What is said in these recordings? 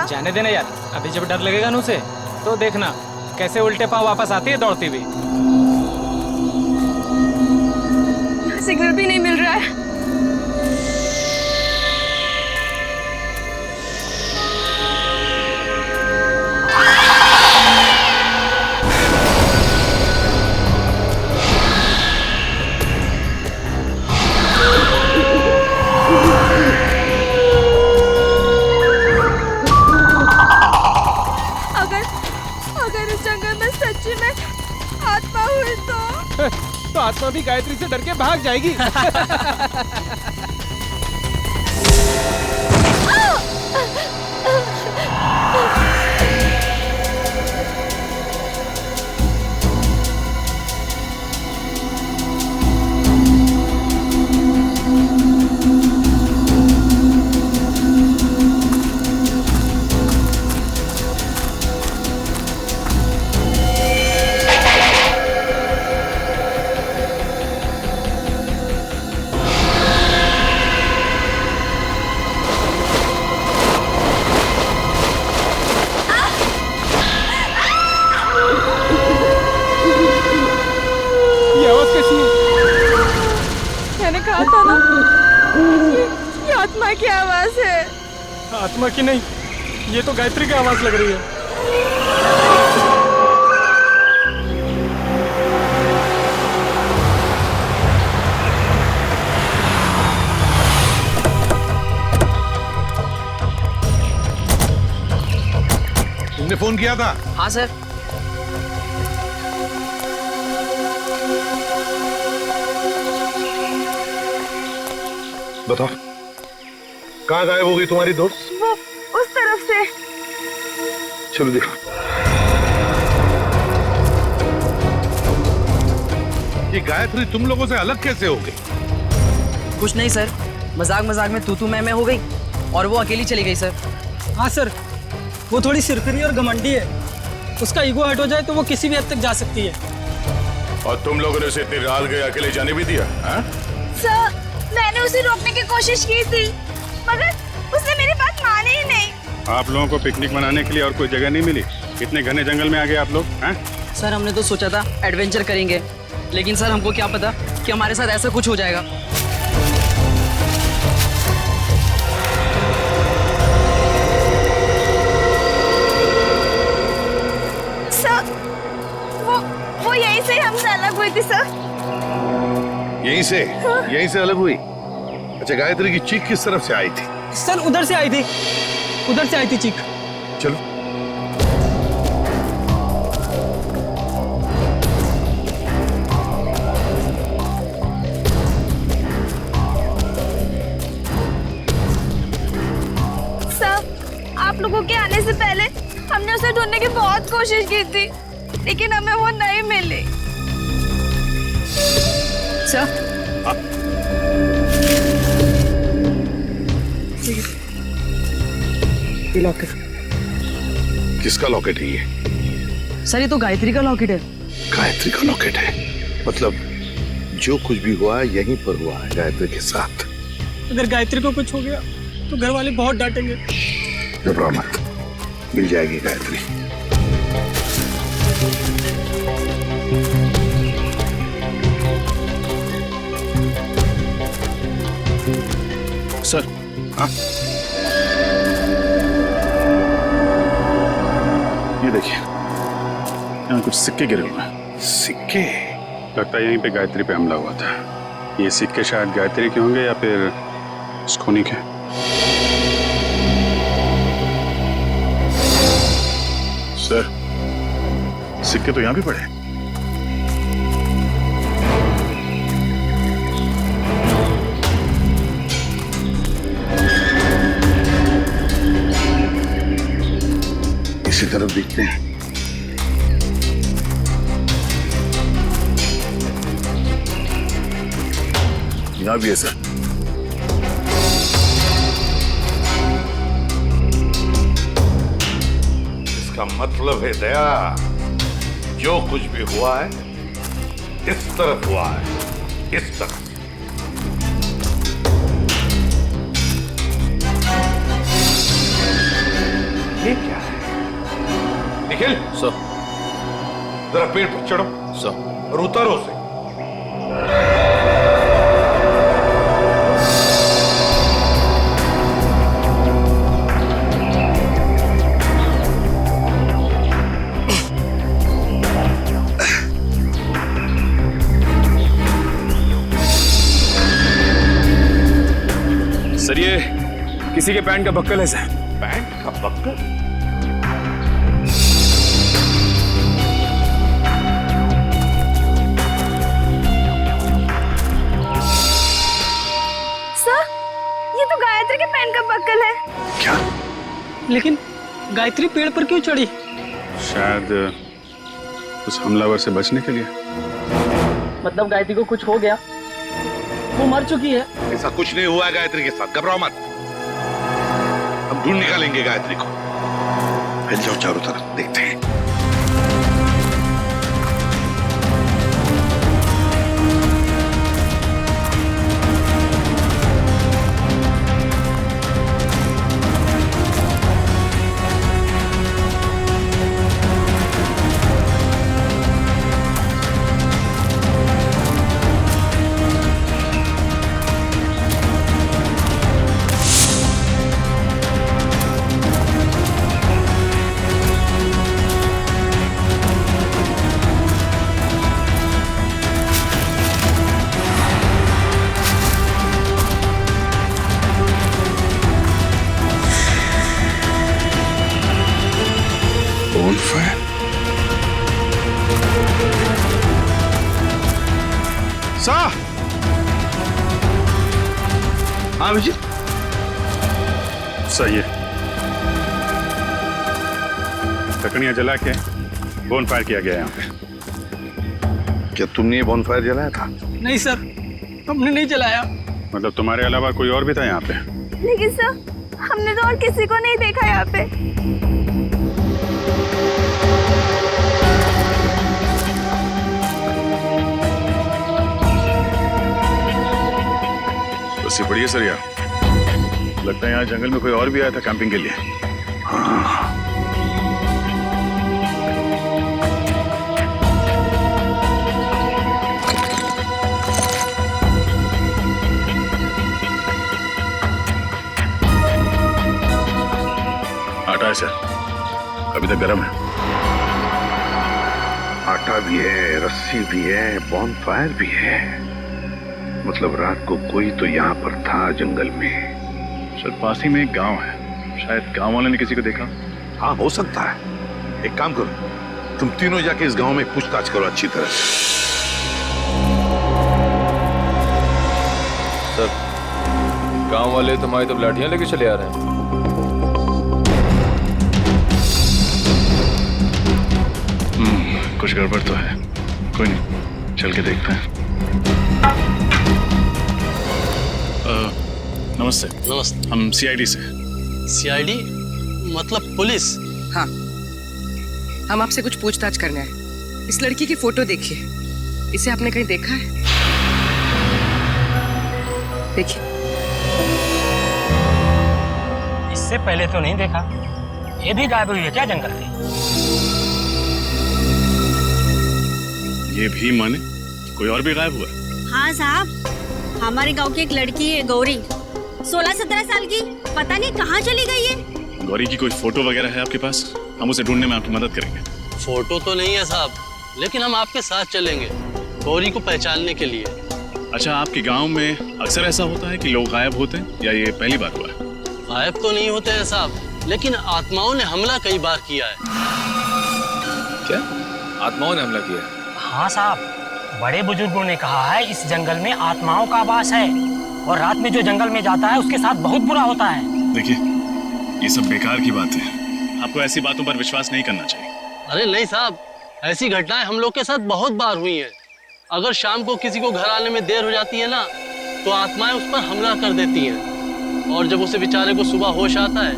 जाने देना यार, अभी जब डर लगेगा ना उसे तो देखना कैसे उल्टे पांव वापस आती है दौड़ती हुई। सिग्नल भी नहीं मिल रहा है। अगर इस जंगल में सच्ची में आत्मा हुई तो आत्मा भी गायत्री से डर के भाग जाएगी। मैंने कहा था ना, ये आत्मा की आवाज है। आत्मा की नहीं, ये तो गायत्री की आवाज लग रही है। तुमने फोन किया था? हाँ सर। बताओ, कहाँ गायब हो गई तुम्हारी दोस्त? वो उस तरफ से। चलो देखो। ये गायत्री तुम लोगों से अलग कैसे हो गई? कुछ नहीं सर, मजाक मजाक में तू मैं हो गई और वो अकेली चली गई सर। हाँ सर, वो थोड़ी सिरफिरी और घमंडी है। उसका ईगो हट हो जाए तो वो किसी भी हद तक जा सकती है। और तुम लोगों ने उसे इतनी रात गए अकेले जाने भी दिया? सर, मैंने उसे रोकने की कोशिश की थी, मगर उसने मेरी बात मानी ही नहीं। आप लोगों को पिकनिक मनाने के लिए और कोई जगह नहीं मिली? इतने घने जंगल में आ गए आप लोग हैं? सर हमने तो सोचा था एडवेंचर करेंगे, लेकिन सर हमको क्या पता कि हमारे साथ ऐसा कुछ हो जाएगा। सर, वो यहीं से हमसे अलग हुई थी सर। यहीं से? हाँ। यहीं से अलग हुई? अच्छा, गायत्री की चीख किस तरफ से आई थी? सर उधर से आई थी, उधर से आई थी चीख। चलो। सर, आप लोगों के आने से पहले हमने उसे ढूंढने की बहुत कोशिश की थी, लेकिन हमें वो नहीं मिली। सर ये लॉकेट। किसका लॉकेट है ये? सर ये तो गायत्री का लॉकेट है। गायत्री का लॉकेट है? मतलब जो कुछ भी हुआ है यहीं पर हुआ है गायत्री के साथ। अगर गायत्री को कुछ हो गया तो घर वाले बहुत डांटेंगे। घबराओ मत, मिल जाएगी गायत्री। सर। हाँ? ये देखिए, यहाँ कुछ सिक्के गिरे हुए हैं। सिक्के? लगता है यहीं पे गायत्री पे हमला हुआ था। ये सिक्के शायद गायत्री के होंगे या फिर स्कोनी के। सर, सिक्के तो यहाँ भी पड़े हैं। इसी तरफ दिखते हैं। यहाँ भी है सर। इसका मतलब है दया, जो कुछ भी हुआ है इस तरफ हुआ है, इस तरफ। ये क्या है? निखिल, सर। जरा पेड़ पर चढ़ो सर। और उतारो उसे। सर ये किसी के पैंट का बक्कल है सर। पैंट का बक्कल? सर, ये तो गायत्री के पैंट का बक्कल है। क्या? लेकिन गायत्री पेड़ पर क्यों चढ़ी? शायद उस हमलावर से बचने के लिए। मतलब गायत्री को कुछ हो गया, वो मर चुकी है। ऐसा कुछ नहीं हुआ है गायत्री के साथ, घबराओ मत। हम ढूंढ निकालेंगे गायत्री को। फैल जाओ चारों तरफ, देखते हैं। Bonfire? सा, हाँ विजय, सही है। लकड़ियां जला के बोनफायर किया गया यहाँ पे। क्या तुमने ये बॉनफायर जलाया था? नहीं सर, हमने नहीं जलाया। मतलब तुम्हारे अलावा कोई और भी था यहाँ पे? लेकिन सर, हमने तो और किसी को नहीं देखा यहाँ पे। बस बढ़िया सर यार, लगता है यहाँ जंगल में कोई और भी आया था कैंपिंग के लिए। हाँ। आटा है सर, अभी तक गर्म है। आटा भी है, रस्सी भी है, बॉनफायर भी है। मतलब रात को कोई तो यहाँ पर था जंगल में। सर पास ही में एक गांव है, शायद गांव वाले ने किसी को देखा। हाँ हो सकता है। एक काम करो, तुम तीनों जाके इस गांव में पूछताछ करो अच्छी तरह से। सर गांव वाले तुम्हारी तो लाठियां लेके चले आ रहे हैं। कुछ गड़बड़ तो है, कोई नहीं, चल के देखते हैं। नमस्ते। नमस्ते। हम सीआईडी से। सीआईडी मतलब पुलिस? हाँ, हम आपसे कुछ पूछताछ करना है। इस लड़की की फोटो देखिए, इसे आपने कहीं देखा है? देखिए। इससे पहले तो नहीं देखा। ये भी गायब हुई है क्या जंगल से? ये भी माने कोई और भी गायब हुआ? हाँ साहब, हमारे गांव की एक लड़की है गौरी, 16-17 साल की, पता नहीं कहाँ चली गई है। गौरी की कोई फोटो वगैरह है आपके पास? हम उसे ढूंढने में आपकी मदद करेंगे। फोटो तो नहीं है साहब, लेकिन हम आपके साथ चलेंगे गौरी को पहचानने के लिए। अच्छा, आपके गांव में अक्सर ऐसा होता है कि लोग गायब होते हैं या ये पहली बार हुआ है? गायब तो नहीं होते हैं साहब, लेकिन आत्माओं ने हमला कई बार किया है। क्या आत्माओं ने हमला किया? हाँ साहब, बड़े बुजुर्गों ने कहा है इस जंगल में आत्माओं का वास है और रात में जो जंगल में जाता है उसके साथ बहुत बुरा होता है। देखिए, ये सब बेकार की बात है, आपको ऐसी बातों पर विश्वास नहीं करना चाहिए। अरे नहीं साहब, ऐसी घटनाएं हम लोग के साथ बहुत बार हुई हैं। अगर शाम को किसी को घर आने में देर हो जाती है ना, तो आत्माएं उस पर हमला कर देती हैं। और जब उसे बेचारे को सुबह होश आता है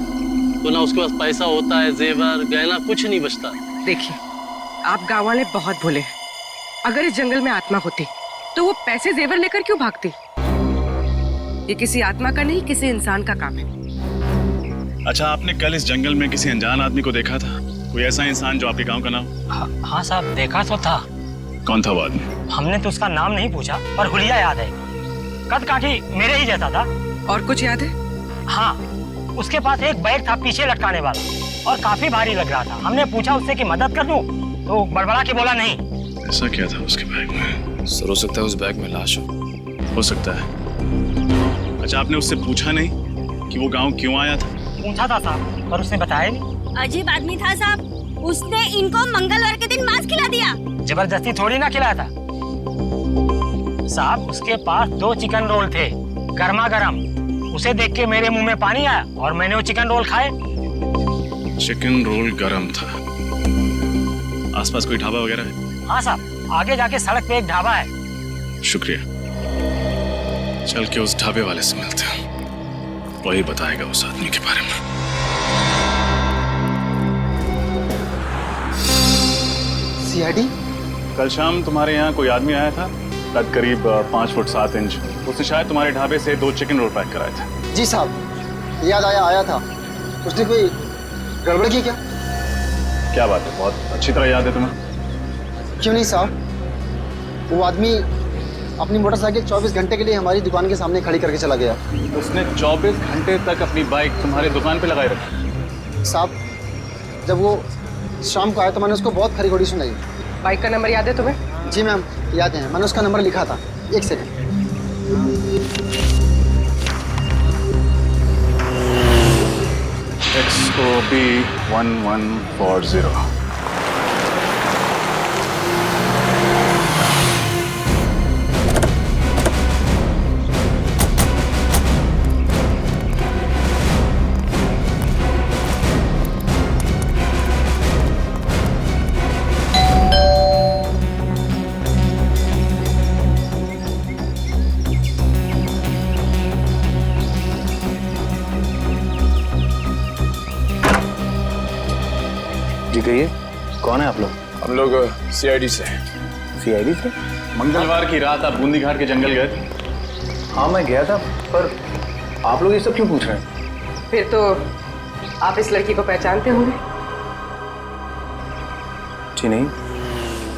तो ना उसके पास पैसा होता है, जेवर गहना कुछ नहीं बचता। देखिए, आप गाँव वाले बहुत भोले हैं। अगर इस जंगल में आत्मा होती तो वो पैसे जेवर लेकर क्यों भागती? ये किसी आत्मा का नहीं, किसी इंसान का काम है। अच्छा, आपने कल इस जंगल में किसी अनजान आदमी को देखा था? कोई ऐसा इंसान जो आपके गांव का नाम? हाँ साहब, देखा तो था। कौन था वो आदमी? हमने तो उसका नाम नहीं पूछा, पर हुलिया याद है। कद काठी मेरे ही जैसा था। और कुछ याद है? हाँ, उसके पास एक बैग था पीछे लटकाने वाला और काफी भारी लग रहा था। हमने पूछा उससे कि मदद कर दूं, तो बड़बड़ा के बोला नहीं। ऐसा क्या था उसके बैग में? सर, हो सकता है उस बैग में लाश हो सकता है। अच्छा, आपने उससे पूछा नहीं कि वो गांव क्यों आया था? पूछा था साहब, पर उसने बताया नहीं। अजीब आदमी था साहब, उसने इनको मंगलवार के दिन मांस खिला दिया। जबरदस्ती थोड़ी ना खिलाया था साहब। उसके पास 2 चिकन रोल थे, गर्मा गर्म। उसे देख के मेरे मुंह में पानी आया और मैंने वो चिकन रोल खाए। चिकन रोल गरम था। आसपास कोई ढाबा वगैरह है? हाँ साहब, आगे जाके सड़क पे एक ढाबा है। शुक्रिया। चल के उस ढाबे वाले से मिलते हैं, वही बताएगा उस आदमी के बारे में। सीआईडी? कल शाम तुम्हारे यहाँ कोई आदमी आया था, कद करीब 5 फुट 7 इंच। उसने शायद तुम्हारे ढाबे से 2 चिकन रोल पैक कराए थे। जी साहब, याद आया था। उसने कोई गड़बड़ की क्या? क्या बात है, बहुत अच्छी तरह याद है तुम्हें। क्यों नहीं साहब, वो आदमी अपनी मोटरसाइकिल 24 घंटे के लिए हमारी दुकान के सामने खड़ी करके चला गया। उसने 24 घंटे तक अपनी बाइक तुम्हारे दुकान पे लगाए रखी? साहब, जब वो शाम को आया तो मैंने उसको बहुत खरी खोड़ी सुनाई। बाइक का नंबर याद है तुम्हें? जी मैम, याद है। मैंने उसका नंबर लिखा था। एक सेकंड। XOB 1140। जी कहिए, कौन है आप लोग? हम लोग CID से। CID से? मंगलवार की रात आप बूंदी घाट के जंगल गए थे? हाँ, मैं गया था, पर आप लोग ये सब क्यों पूछ रहे हैं? फिर तो आप इस लड़की को पहचानते होंगे। जी नहीं,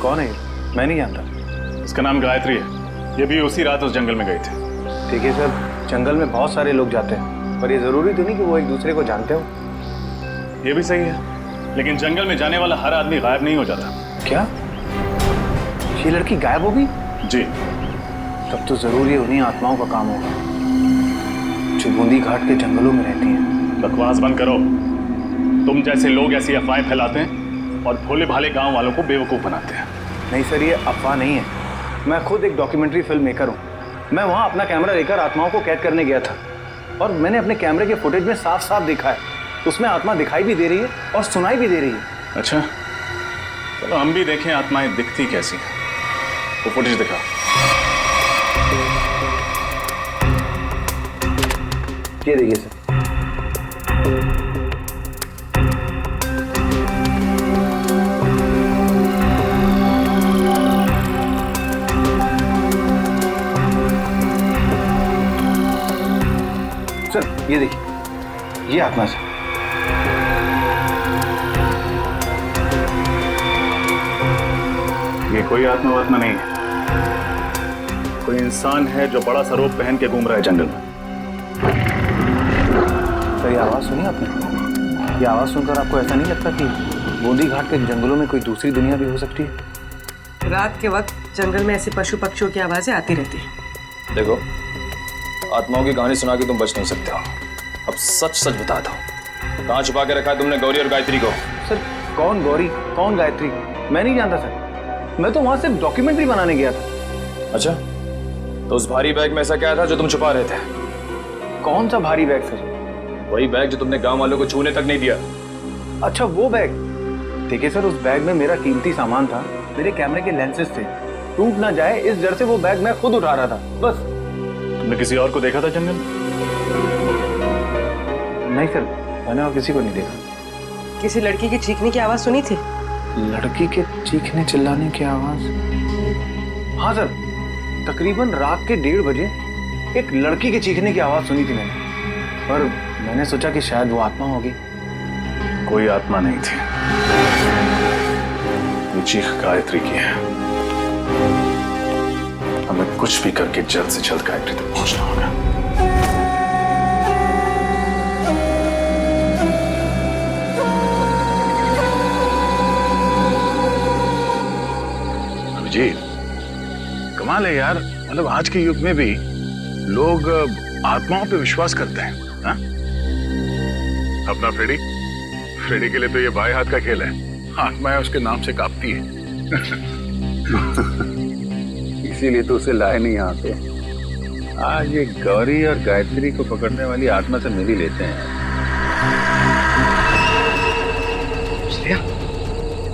कौन है ये? मैं नहीं जानता। इसका नाम गायत्री है। ये भी उसी रात उस जंगल में गई थी। ठीक है सर, जंगल में बहुत सारे लोग जाते हैं, पर ये जरूरी तो नहीं कि वो एक दूसरे को जानते हो। ये भी सही है, लेकिन जंगल में जाने वाला हर आदमी गायब नहीं हो जाता। क्या? ये लड़की गायब हो गई? जी। तब तो जरूर ये उन्हीं आत्माओं का काम होगा जो बूंदी घाट के जंगलों में रहती हैं। बकवास बंद करो। तुम जैसे लोग ऐसी अफवाहें फैलाते हैं और भोले भाले गांव वालों को बेवकूफ बनाते हैं। नहीं सर, ये अफवाह नहीं है। मैं खुद एक डॉक्यूमेंट्री फिल्म मेकर हूँ। मैं वहाँ अपना कैमरा लेकर आत्माओं को कैद करने गया था और मैंने अपने कैमरे के फुटेज में साफ साफ देखा है, उसमें आत्मा दिखाई भी दे रही है और सुनाई भी दे रही है। अच्छा, चलो हम भी देखें आत्माएं दिखती कैसी हैं। वो फुटेज दिखा। ये देखिए सर। सर ये देखिए, ये आत्मा है। ये कोई आत्मा नहीं है, कोई इंसान है जो बड़ा सा रोब पहन के घूम रहा है जंगल में। सर ये आवाज सुनी आपने? ये आवाज सुनकर आपको ऐसा नहीं लगता कि बूंदी घाट के जंगलों में कोई दूसरी दुनिया भी हो सकती है? रात के वक्त जंगल में ऐसे पशु पक्षियों की आवाजें आती रहती हैं। देखो, आत्माओं की कहानी सुना के तुम बच नहीं सकते हो। अब सच सच बता दो, कहाँ छुपा के रखा है तुमने गौरी और गायत्री को? सर कौन गौरी, कौन गायत्री, मैं नहीं जानता सर। मैं तो वहां सिर्फ डॉक्यूमेंट्री बनाने गया था। अच्छा, तो उस भारी बैग में ऐसा क्या था जो तुम छुपा रहे थे? कौन सा भारी बैग सर? वही बैग जो तुमने गांव वालों को छूने तक नहीं दिया। अच्छा वो बैग। देखिए सर, उस बैग में मेरा कीमती सामान था, मेरे कैमरे के लेंसेज थे। टूट ना जाए इस डर से वो बैग मैं खुद उठा रहा था, बस। तुमने किसी और को देखा था जंगल? नहीं सर, मैंने और किसी को नहीं देखा। किसी लड़की की चीखने की आवाज सुनी थी? लड़की के चीखने चिल्लाने की आवाज? हाँ सर, तकरीबन रात के 1:30 बजे एक लड़की के चीखने की आवाज सुनी थी मैंने, पर मैंने सोचा कि शायद वो आत्मा होगी। कोई आत्मा नहीं थी, ये चीख गायत्री की है। हमें कुछ भी करके जल्द से जल्द गायत्री तक पहुंचना होगा। अभिजीत, कमाल है यार, मतलब आज के युग में भी लोग आत्माओं पे विश्वास करते हैं। हा? अपना फ्रेडी के लिए तो ये बाएं हाथ का खेल है। आत्माएं उसके नाम से कांपती है। इसीलिए तो उसे लाए नहीं यहाँ पे। आज ये गौरी और गायत्री को पकड़ने वाली आत्मा से मिल ही लेते हैं। श्रेया,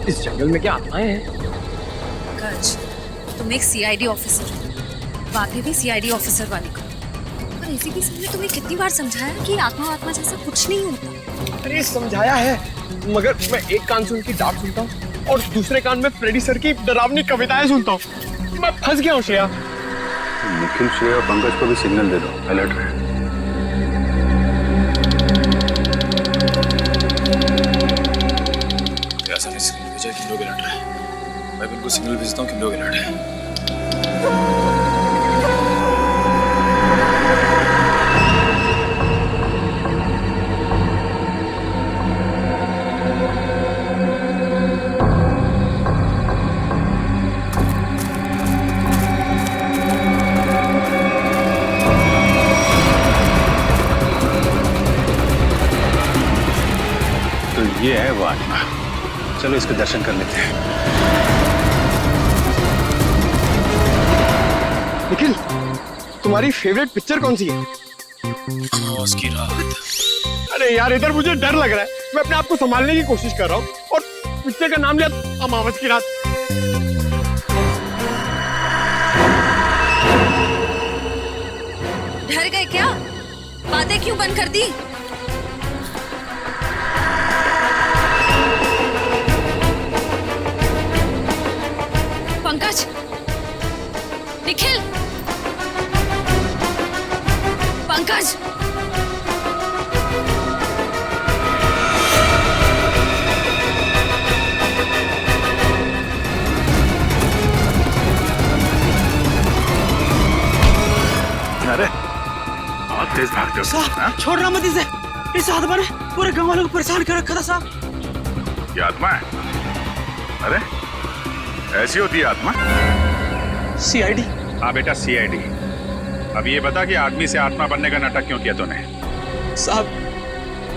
इस जंगल में क्या आत्माएं हैं? पंकज, तुम एक सीआईडी ऑफिसर हो, बातें भी सीआईडी ऑफिसर वाली करो। और एसीपी साहब ने तुम्हें कितनी बार समझाया कि आत्मा जैसा कुछ नहीं होता। अरे समझाया है, मगर मैं एक कान से उनकी डांट सुनता हूँ और दूसरे कान में फ्रेडी सर की डरावनी कविताएं सुनता हूँ। मैं फंस गया हूँ श्रेया। निखिल, श्रेया और पंकज को भी सिग्नल दे दो, अलर्ट रहे। ऐसा नहीं सिग्नल भेजा कि लोग अलर्ट रहे। मैं बिल्कुल सिग्नल भेजता हूँ कि लोग अलर्ट है। ये है वो आत्मा। चलो इसके दर्शन कर लेते हैं। निखिल, तुम्हारी फेवरेट पिक्चर कौन सी है? अमावस की रात। अरे यार, इधर मुझे डर लग रहा है। मैं अपने आप को संभालने की कोशिश कर रहा हूँ और पिक्चर का नाम लिया अमावस की रात। डर गए क्या? बातें क्यों बंद कर दी? पंकज, निखिल, पंकज, अरे बहुत तेज भागते हो साहब। छोड़ना मत इसे। इस आत्मा ने पूरे गांव वालों को परेशान कर रखा था साहब। ये आत्मा है? अरे ऐसी होती है आत्मा? सीआईडी। हाँ बेटा, सीआईडी। अब ये बता कि आदमी से आत्मा बनने का नाटक क्यों किया तूने? साहब,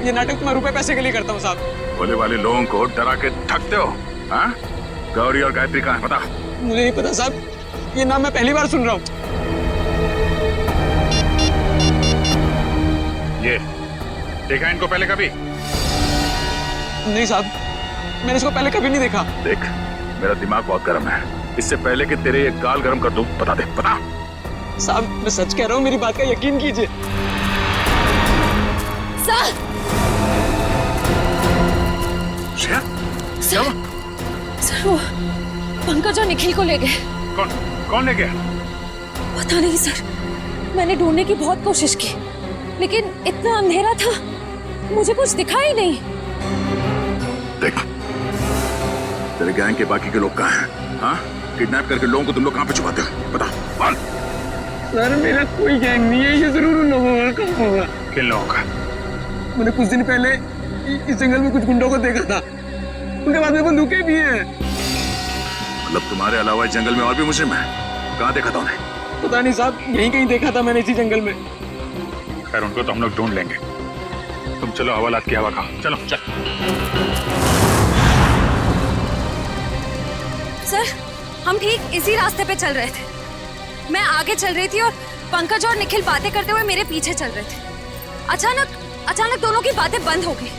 ये नाटक मैं रुपए पैसे के लिए करता हूँ साहब। भोले वाले लोगों को डरा के ठगते हो। हाँ? गौरी और गायत्री कहाँ है बता? मुझे नहीं पता साहब, ये नाम मैं पहली बार सुन रहा हूँ। ये देखा इनको पहले कभी? नहीं साहब, मैंने इसको पहले कभी नहीं देखा। देख, मेरा दिमाग बहुत गर्म है। इससे पहले कि तेरे ये गाल गर्म कर दूं, बता दे, बता। साहब, मैं सच कह रहा हूँ, मेरी बात का यकीन कीजिए। सर, सर वो पंकज और निखिल को ले गए। कौन ले गया? पता नहीं सर, मैंने ढूंढने की बहुत कोशिश की, लेकिन इतना अंधेरा था, मुझे कुछ दिखा ही नहीं। देख, तेरे गैंग के बाकी के लोग कहाँ हैं? हाँ? किडनैप करके लोगों को तुम लोग कहाँ पे छुपाते हो? बता, बोल। सर, मेरा कोई गैंग नहीं है, ये जरूर उन लोगों का होगा। किन लोगों का? मैंने कुछ दिन पहले इस जंगल में कुछ गुंडों को देखा था, उनके बाद में बंदूकें भी हैं। मतलब तुम्हारे अलावा इस जंगल में और भी मुजरिम हैं? कहाँ देखा था उन्हें? पता नहीं साहब, यहीं कहीं देखा था मैंने इसी जंगल में। खैर, उनको तो हम लोग ढूंढ लेंगे। तुम चलो, हवालात की हवा खाओ। चलो चल। सर, हम ठीक इसी रास्ते पे चल रहे थे। मैं आगे चल रही थी और पंकज और निखिल बातें करते हुए मेरे पीछे चल रहे थे। अचानक दोनों की बातें बंद हो गई।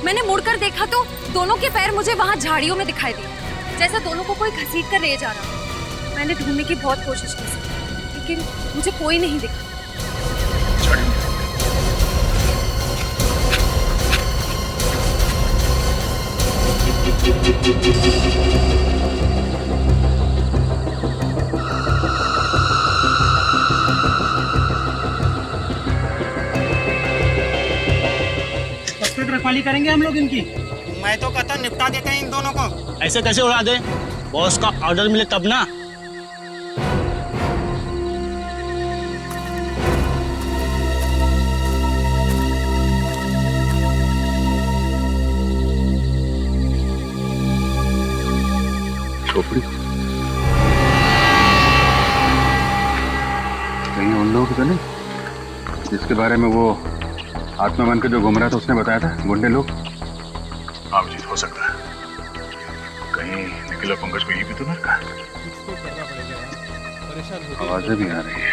मैंने मुड़कर देखा तो दोनों के पैर मुझे वहां झाड़ियों में दिखाई दिए, जैसे दोनों को कोई घसीट कर ले जा रहा। मैंने ढूंढने की बहुत कोशिश की, लेकिन मुझे कोई नहीं दिखा। खाली करेंगे हम लोग इनकी। मैं तो कहता निपटा देते हैं इन दोनों को। ऐसे कैसे उड़ा दे? बॉस का ऑर्डर मिले तब ना। खोपड़ी कहीं उन लोगों की तो नहीं जिसके बारे में वो आत्मा बन के जो घूम रहा था उसने बताया था, गुंडे लोग? हाँ जीत हो सकता है। कहीं निखिल और पंकज को यही भी तो डर का आवाजें भी आ रही है।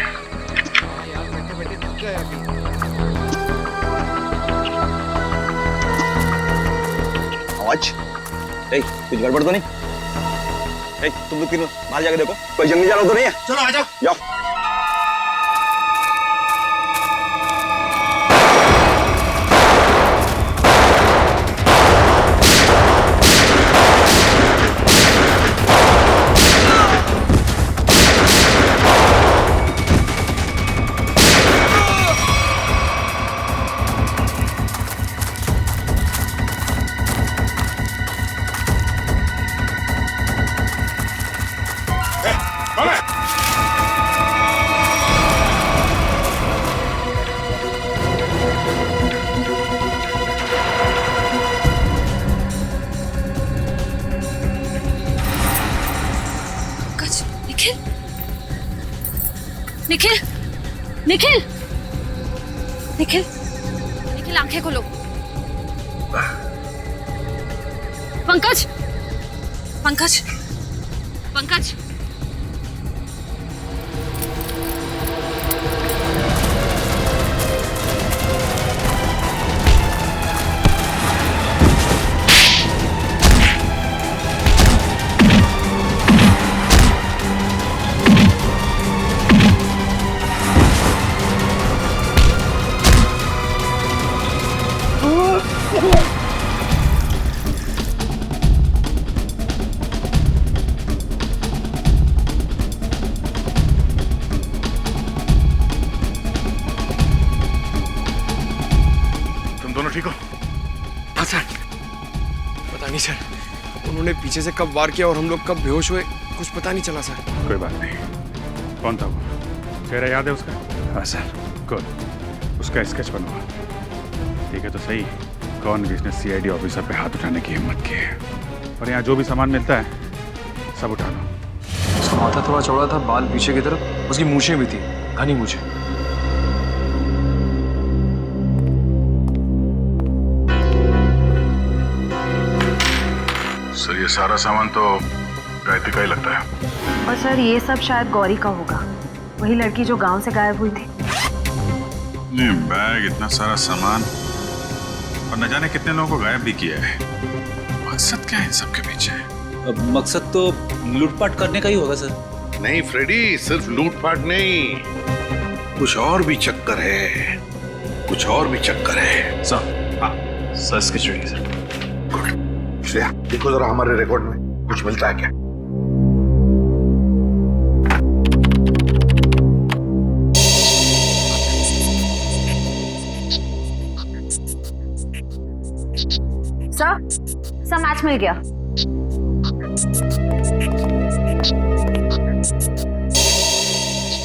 आवाज कुछ गड़बड़ तो नहीं? तुम लोग तीनों बाहर जाके देखो, कोई जंगली जानवर तो नहीं है। चलो आ जाओ। जाओ। निखिल निखिल निखिल निखिल आंखें खोलो। पंकज पंकज पंकज ठीक हो? हाँ सर। पता नहीं सर, उन्होंने पीछे से कब वार किया और हम लोग कब बेहोश हुए, कुछ पता नहीं चला सर। कोई बात नहीं। कौन था वो? चेहरा याद है उसका? हाँ सर। गुड। उसका स्केच बनवा। ठीक है तो सही, कौन जिसने सीआईडी ऑफिसर पे हाथ उठाने की हिम्मत की है? और यहाँ जो भी सामान मिलता है सब उठा लो। उसका माथा थोड़ा चौड़ा था, बाल पीछे की तरफ, उसकी मूछें भी थी, घनी मूछें। सर ये सारा सामान तो गायत्री का ही लगता है। और सर ये सब शायद गौरी का होगा, वही लड़की जो गांव से गायब हुई थी। नहीं, बैग, इतना सारा सामान और न जाने कितने लोगों को गायब भी किया है। मकसद क्या है इन सब के पीछे? अब मकसद तो लूटपाट करने का ही होगा सर। नहीं फ्रेडी, सिर्फ लूटपाट नहीं, कुछ और भी चक्कर है, कुछ और भी चक्कर है। सर, हाँ सर इसकी चुनिए सर। श्रेया देखो जरा हमारे रिकॉर्ड में कुछ मिलता है क्या? सर मैच मिल गया।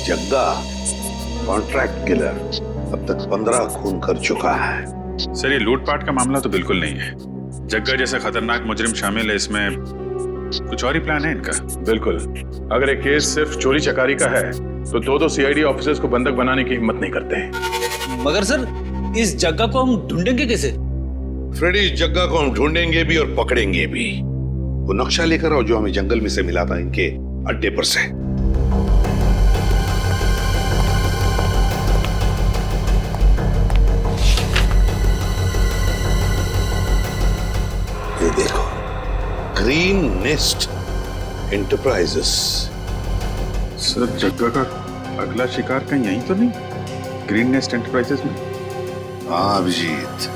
जग्गा कॉन्ट्रैक्ट किलर अब तक 15 खून कर चुका है। सर ये लूटपाट का मामला तो बिल्कुल नहीं है। जग्गा जैसा खतरनाक मुजरिम शामिल है इसमें, कुछ और ही प्लान है इनका। बिल्कुल, अगर ये केस सिर्फ चोरी चकारी का है तो दो सीआईडी ऑफिसर्स को बंधक बनाने की हिम्मत नहीं करते हैं। मगर सर इस जग्गा को हम ढूंढेंगे कैसे? फ्रेडी, इस जग्गा को हम ढूंढेंगे भी और पकड़ेंगे भी। वो नक्शा लेकर आओ जो हमें जंगल में से मिला था इनके अड्डे पर से। ये देखो, ग्रीन नेस्ट एंटरप्राइजेस। सर जग्गा का अगला शिकार कहीं यहीं तो नहीं? ग्रीन नेस्ट एंटरप्राइजेस में? हाँ Abhijeet,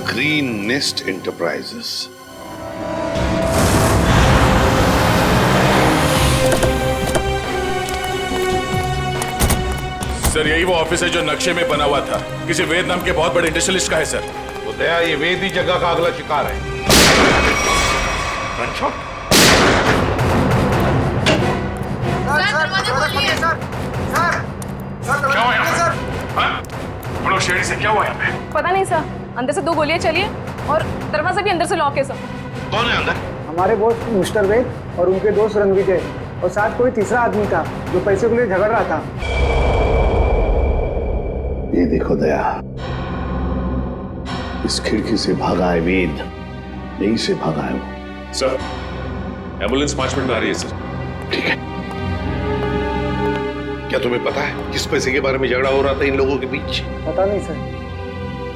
Green Nest Enterprises. Sir यही वो ऑफिस है जो नक्शे में बना हुआ था, किसी वेद नाम के बहुत बड़े इंडस्ट्रियलिस्ट का है सर। दया, ये वेद ही जगह का अगला शिकार है। रणछोड़, क्या हुआ यहाँ पे? हम लोग शेरी से क्या हुआ यहाँ पे? पता नहीं सर, अंदर से 2 गोलियां चली है और दरवाजा भी अंदर से लॉक है सर। कौन है अंदर? हमारे दोस्त मिस्टर वेद और उनके दोस्त रणविजय और साथ कोई तीसरा आदमी था जो पैसे के लिए झगड़ रहा था। ये देखो दया, इस खिड़की से भागा है वेद, यहीं से भागा है वो। सर, एम्बुलेंस 5 मिनट में आ रही है सर। ठीक है। क्या तुम्हें पता है किस पैसे के बारे में झगड़ा हो रहा था इन लोगों के बीच? पता नहीं सर।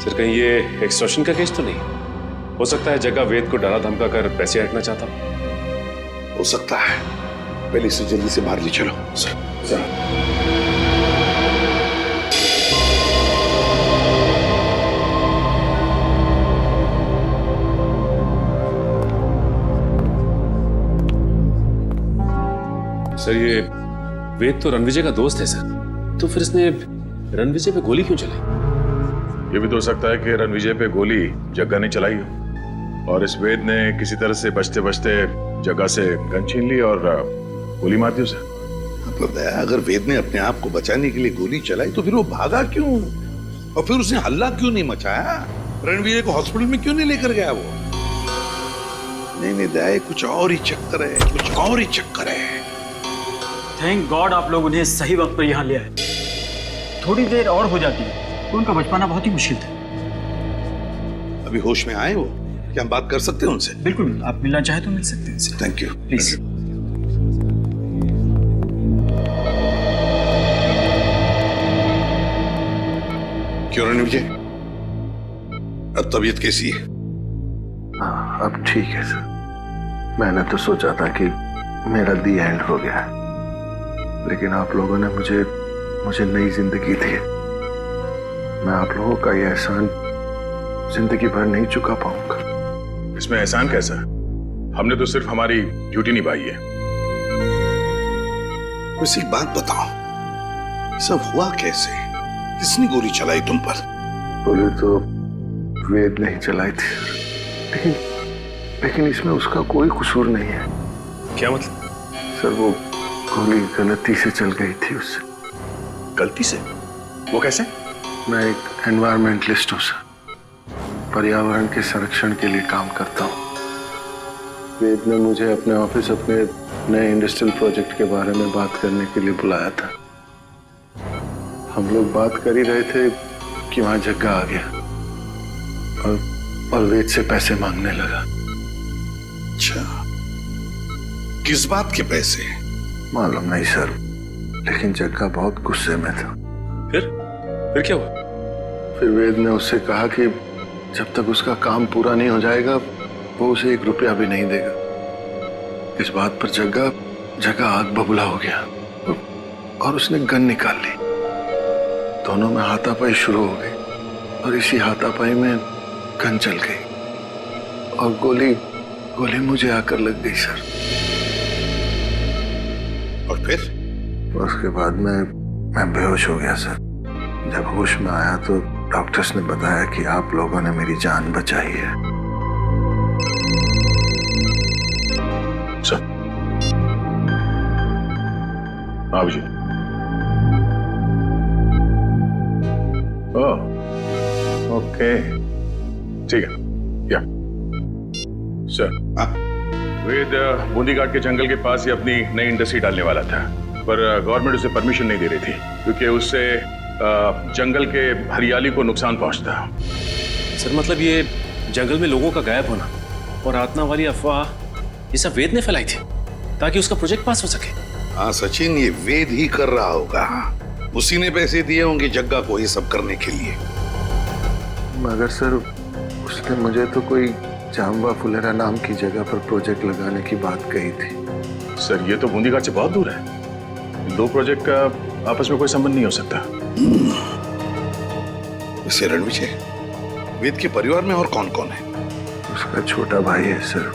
सर, कहीं ये एक्सटॉर्शन का केस तो नहीं? हो सकता है जगह वेद को डरा धमका कर पैसे हटना चाहता हो सकता है। पहले इसे जल्दी से बाहर ले चलो। सर। सर, ये वेद तो रणविजय का दोस्त है सर, तो फिर इसने रणविजय पे गोली क्यों चलाई? ये भी तो हो सकता है कि रणविजय पे गोली जग्गा ने चलाई हो और इस वेद ने किसी तरह से बचते बचते जग्गा से गन छीन ली और गोली मार दी उसे। मतलब दया, अगर वेद ने अपने आप को बचाने के लिए गोली चलाई तो फिर वो भागा क्यों और फिर उसने हल्ला क्यों नहीं मचाया? रणविजय को हॉस्पिटल में क्यों नहीं लेकर गया वो? नहीं दया, कुछ और ही चक्कर है, कुछ और ही चक्कर है। थैंक गॉड आप लोग उन्हें सही वक्त पर यहाँ ले आए। थोड़ी देर और हो जाती तो उनका बच पाना बहुत ही मुश्किल था। अभी होश में आए वो? क्या हम बात कर सकते हैं उनसे? बिल्कुल, आप मिलना चाहे तो मिल सकते हैं। Thank you. प्लीज। क्यों रणविजय, अब तबीयत कैसी है? हाँ, अब ठीक है सर। मैंने तो सोचा था कि मेरा दी एंड हो गया है, लेकिन आप लोगों ने मुझे नई जिंदगी दी है। मैं आप लोगों का ये एहसान जिंदगी भर नहीं चुका पाऊंगा। इसमें एहसान कैसा? हमने तो सिर्फ हमारी ड्यूटी निभाई है। वैसे एक बात बताओ, सब हुआ कैसे? किसने गोली चलाई तुम पर? गोली तो वेद ने ही चलाई थी, लेकिन इसमें उसका कोई कसूर नहीं है। क्या मतलब? सर, वो गोली गलती से चल गई थी उससे। गलती से? वो कैसे? मैं एक एनवायरमेंटलिस्ट हूँ सर, पर्यावरण के संरक्षण के लिए काम करता हूँ। वेद ने मुझे अपने ऑफिस अपने नए इंडस्ट्रियल प्रोजेक्ट के बारे में बात करने के लिए बुलाया था। हम लोग बात कर ही रहे थे कि वहां जग्गा आ गया और वेद से पैसे मांगने लगा। अच्छा, किस बात के पैसे? मालूम नहीं सर, लेकिन जग्गा बहुत गुस्से में था। फिर क्या हुआ? फिर वेद ने उससे कहा कि जब तक उसका काम पूरा नहीं हो जाएगा वो उसे 1 रुपया भी नहीं देगा। इस बात पर जग्गा आग बबूला हो गया और उसने गन निकाल ली। दोनों में हाथापाई शुरू हो गई और इसी हाथापाई में गन चल गई और गोली मुझे आकर लग गई सर। और फिर? उसके बाद मैं बेहोश हो गया सर। जब होश में आया तो डॉक्टर्स ने बताया कि आप लोगों ने मेरी जान बचाई है। सर, आप जी। ओह, ओके, ठीक है। या सर, वेद बूंदीघाट के जंगल के पास ही अपनी नई इंडस्ट्री डालने वाला था, पर गवर्नमेंट उसे परमिशन नहीं दे रही थी क्योंकि उससे जंगल के हरियाली को नुकसान पहुंचता। सर, मतलब ये जंगल में लोगों का गायब होना और आत्मा वाली अफवाह ये सब वेद ने फैलाई थी ताकि उसका प्रोजेक्ट पास हो सके। हाँ सचिन, ये वेद ही कर रहा होगा। उसी ने पैसे दिए होंगे जग्गा को ये सब करने के लिए। मगर सर, उसने मुझे तो कोई जाम्बा फुलेरा नाम की जगह पर प्रोजेक्ट लगाने की बात कही थी। सर, ये तो बूंदीघाट से बहुत दूर है। 2 प्रोजेक्ट का आपस में कोई संबंध नहीं हो सकता। वैसे रणविजय, वेद के परिवार में और कौन कौन है? उसका छोटा भाई है सर,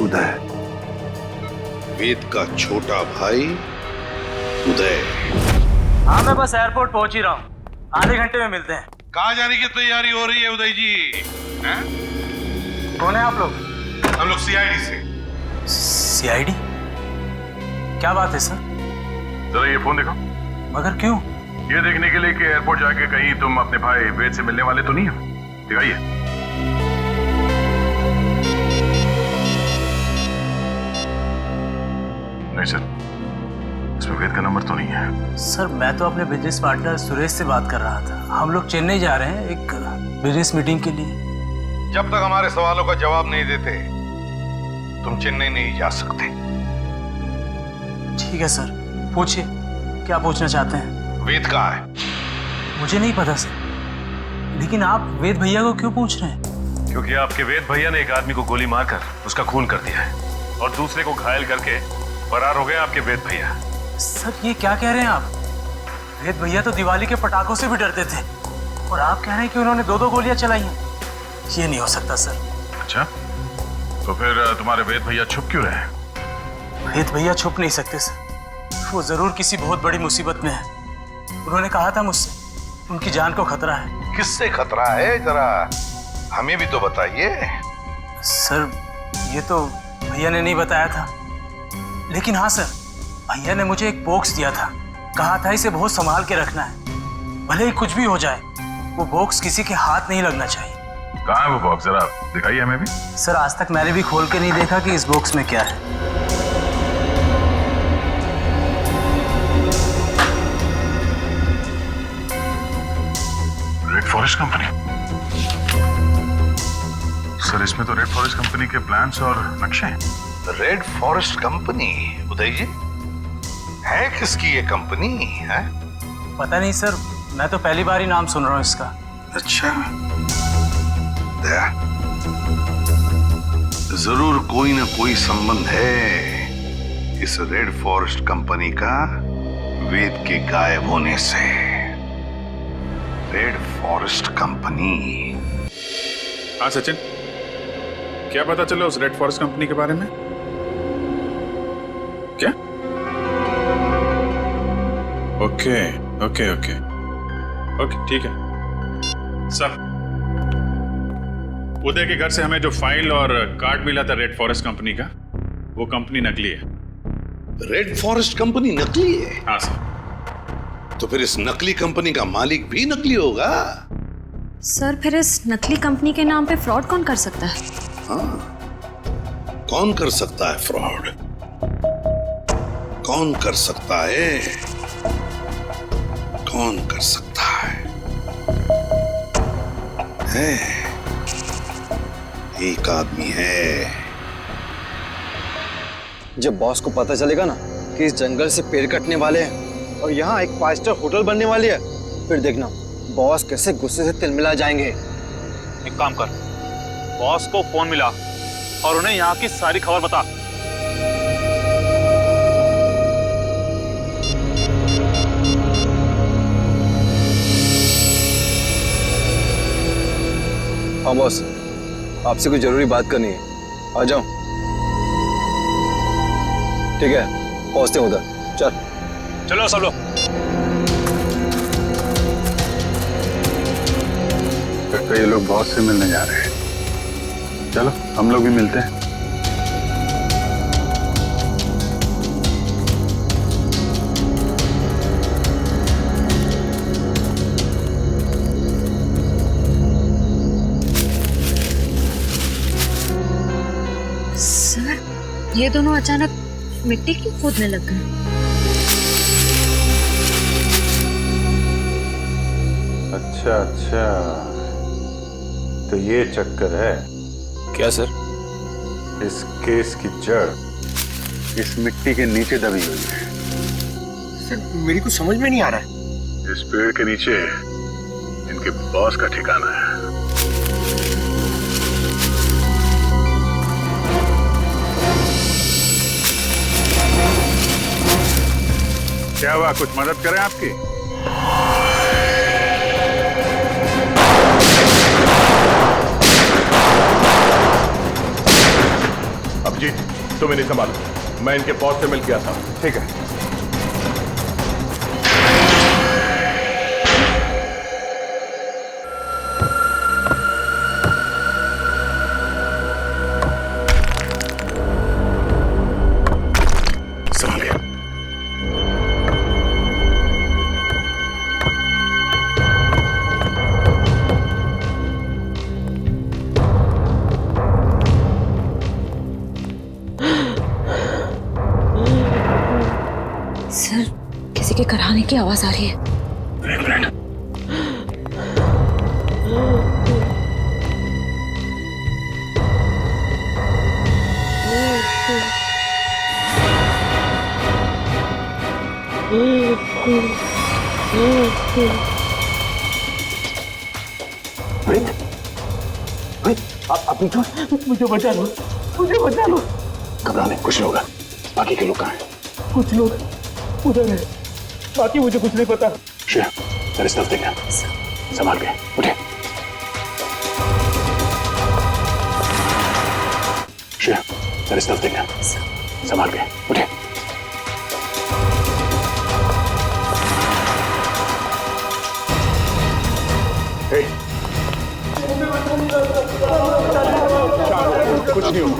उदय। वेद का छोटा भाई उदय? हाँ, मैं बस एयरपोर्ट पहुंच ही रहा हूँ। आधे घंटे में मिलते हैं। कहाँ जाने की तैयारी हो रही है उदय जी? हैं? कौन है आप लोग? हम लोग सीआईडी से। सीआईडी? क्या बात है सर? जरा ये फोन देखो। मगर क्यों? ये देखने के लिए कि एयरपोर्ट जाके कहीं तुम अपने भाई वेद से मिलने वाले तो नहीं हो। दिखाइए। नहीं सर, इसमें वेद का नंबर तो नहीं है। सर मैं तो अपने बिजनेस पार्टनर सुरेश से बात कर रहा था। हम लोग चेन्नई जा रहे हैं एक बिजनेस मीटिंग के लिए। जब तक हमारे सवालों का जवाब नहीं देते तुम चेन्नई नहीं जा सकते। ठीक है सर, पूछिए क्या पूछना चाहते हैं। वेद कहाँ है? मुझे नहीं पता सर, लेकिन आप वेद भैया को क्यों पूछ रहे हैं? क्योंकि आपके वेद भैया ने एक आदमी को गोली मारकर उसका खून कर दिया है और दूसरे को घायल करके फरार हो गए आपके वेद भैया। सर ये क्या कह रहे हैं आप? वेद भैया तो दिवाली के पटाखों से भी डरते थे और आप कह रहे हैं कि उन्होंने 2-2 गोलियां चलाई हैं। ये नहीं हो सकता सर। अच्छा, तो फिर तुम्हारे वेद भैया छुप क्यों रहे? वेद भैया छुप नहीं सकते सर, वो जरूर किसी बहुत बड़ी मुसीबत में है। उन्होंने कहा था मुझसे उनकी जान को खतरा है। किससे खतरा है, जरा हमें भी तो बताइए। सर ये तो भैया ने नहीं बताया था, लेकिन हाँ सर, भैया ने मुझे एक बॉक्स दिया था, कहा था इसे बहुत संभाल के रखना है, भले ही कुछ भी हो जाए वो बॉक्स किसी के हाथ नहीं लगना चाहिए। कहाँ है वो बॉक्स, जरा दिखाइए हमें भी। सर आज तक मैंने भी खोल के नहीं देखा कि इस बॉक्स में क्या है। Red forest company? सर इसमें तो रेड फॉरेस्ट कंपनी के प्लान्स और नक्शे हैं। Red forest company? Uday ji, है किसकी ये कंपनी है? पता नहीं सर, मैं तो पहली बार ही नाम सुन रहा हूँ इसका। अच्छा, जरूर कोई ना कोई संबंध है इस रेड फॉरेस्ट कंपनी का वेद के गायब होने से। Red forest company. हाँ सचिन, क्या पता चला उस रेड फॉरेस्ट कंपनी के बारे में? क्या? ओके ओके ओके ओके, ठीक है सर। उदय के घर से हमें जो फाइल और कार्ड मिला था रेड फॉरेस्ट कंपनी का, वो कंपनी नकली है। रेड फॉरेस्ट कंपनी नकली है? हाँ सर। तो फिर इस नकली कंपनी का मालिक भी नकली होगा? सर फिर इस नकली कंपनी के नाम पे फ्रॉड कौन कर सकता है? हाँ, कौन कर सकता है फ्रॉड? कौन कर सकता है? कौन कर सकता है? एक आदमी है। जब बॉस को पता चलेगा ना कि इस जंगल से पेड़ कटने वाले हैं और यहाँ एक 5 स्टार होटल बनने वाली है, फिर देखना बॉस कैसे गुस्से से तिलमिला जाएंगे। एक काम कर, बॉस को फोन मिला और उन्हें यहाँ की सारी खबर बता। हाँ बॉस, आपसे कुछ जरूरी बात करनी है, आ जाओ। ठीक है, पहुंचते हैं उधर। चलो सब लोग। तो ये लोग बॉस से मिलने जा रहे हैं। चलो हम लोग भी मिलते हैं। सर ये दोनों अचानक मिट्टी क्यों खोदने लग गए? अच्छा अच्छा, तो ये चक्कर है क्या सर? इस केस की जड़ इस मिट्टी के नीचे दबी हुई है। सर मेरी कुछ समझ में नहीं आ रहा है। इस पेड़ के नीचे इनके बॉस का ठिकाना है। क्या हुआ, कुछ मदद करें आपकी? अभिजीत तुम इन्हें संभालो, मैं इनके बॉस से मिल के आता हूं। ठीक है। सर, किसी के कराने की आवाज आ रही है। एक मिनट। आप मुझे बचा लो, मुझे बचा लो। घबराने कुछ नहीं होगा। बाकी के लोग कहाँ हैं? कुछ लोग उधर है, बाकी मुझे कुछ नहीं पता। श्रेया, तेरे स्टफ देखना, संभाल के उठे। श्रेया, तेरे स्टफ देखना, संभाल के उठे।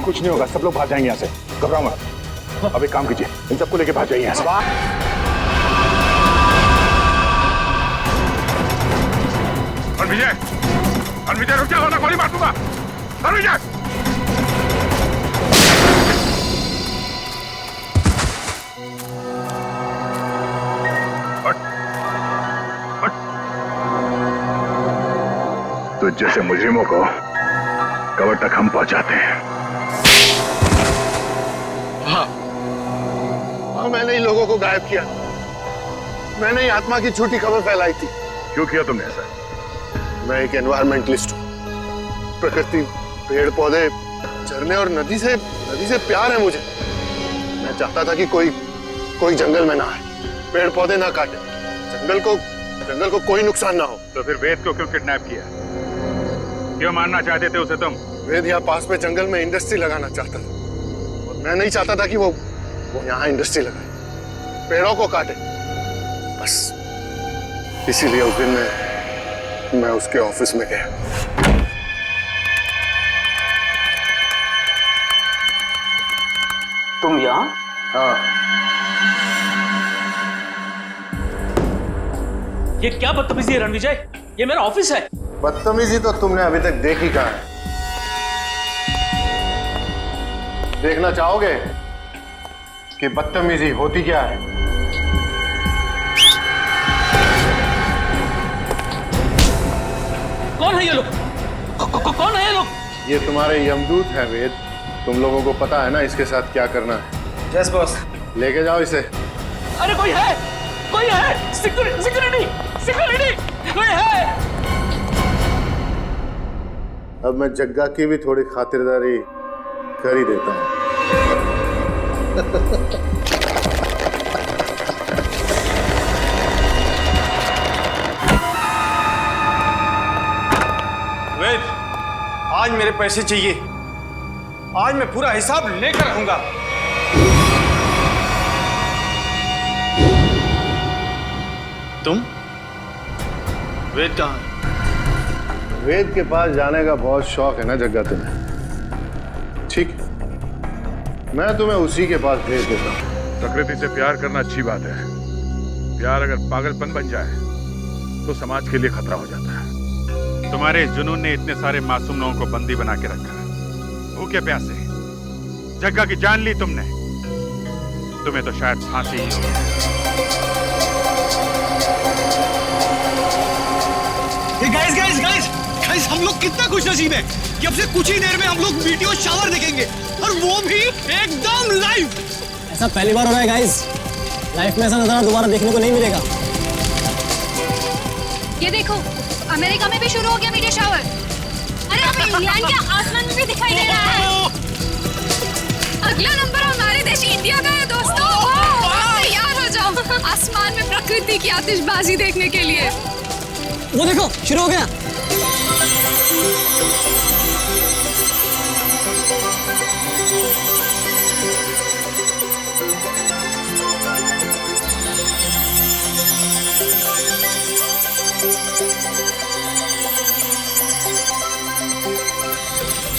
कुछ नहीं होगा, सब लोग भाग जाएंगे यहाँ से। घबराओ मत। अब एक काम कीजिए, इन सबको लेके भाग जाइए यहाँ से। विजय रुक जा, वरना गोली मार दूंगा। विजय तो जैसे मुजरिमों को कबर तक हम पहुंचाते हैं। हाँ, मैंने ही लोगों को गायब किया। मैंने ही आत्मा की झूठी खबर फैलाई थी। क्यों किया तुमने ऐसा? मैं एक एनवायरमेंटलिस्ट हूँ। प्रकृति, पेड़ पौधे, झरने और नदी से प्यार है मुझे। मैं चाहता था कि कोई जंगल में ना आए, पेड़ पौधे ना काटे, जंगल को कोई नुकसान ना हो। तो फिर वेद को क्यों किडनैप किया? क्यों मारना चाहते थे उसे तुम? वेद यहाँ पास में जंगल में इंडस्ट्री लगाना चाहता था और मैं नहीं चाहता था कि वो यहाँ इंडस्ट्री लगाए, पेड़ों को काटे। बस इसीलिए उस दिन मैं उसके ऑफिस में गया। तुम यहाँ? हाँ। ये क्या बदतमीजी है रणविजय? ये मेरा ऑफिस है। बदतमीजी तो तुमने अभी तक देखी कहाँ है? देखना चाहोगे कि बदतमीजी होती क्या है? कौन है ये लोग? कौन है ये लोग? ये तुम्हारे यमदूत हैं वेद। तुम लोगों को पता है ना इसके साथ क्या करना है। Yes boss. लेके जाओ इसे। अरे कोई है सिक्योरिटी कोई है। अब मैं जग्गा की भी थोड़ी खातिरदारी कर ही देता हूँ। वेद, आज मेरे पैसे चाहिए। आज मैं पूरा हिसाब लेकर रहूंगा। तुम? वेद कहाँ है? वेद के पास जाने का बहुत शौक है ना जग्गा तुम्हें? ठीक, मैं तुम्हें उसी के पास भेज देता हूँ। प्रकृति से प्यार करना अच्छी बात है। प्यार अगर पागलपन बन जाए तो समाज के लिए खतरा हो जाता है। तुम्हारे जुनून ने इतने सारे मासूम लोगों को बंदी बना के रखा। भूखे प्यासे जग्गा की जान ली तुमने। तुम्हें तो शायद फांसी ही हो। गाइस, हम लोग कितना खुशनसीब है कि अब से कुछ ही देर में हम लोग वीडियो शावर देखेंगे, और वो भी एकदम लाइव। ऐसा पहली बार हो रहा है गाइस। लाइफ में ऐसा नजारा दोबारा देखने को नहीं मिलेगा। ये देखो, अमेरिका में भी शुरू हो गया मीडिया शावर। अरे अब इंग्लैंड के आसमान में भी दिखाई दे रहा है। अगला नंबर हमारे देश इंडिया का है दोस्तों। तैयार हो जाओ आसमान में प्रकृति की आतिशबाजी देखने के लिए। वो देखो, शुरू हो गया।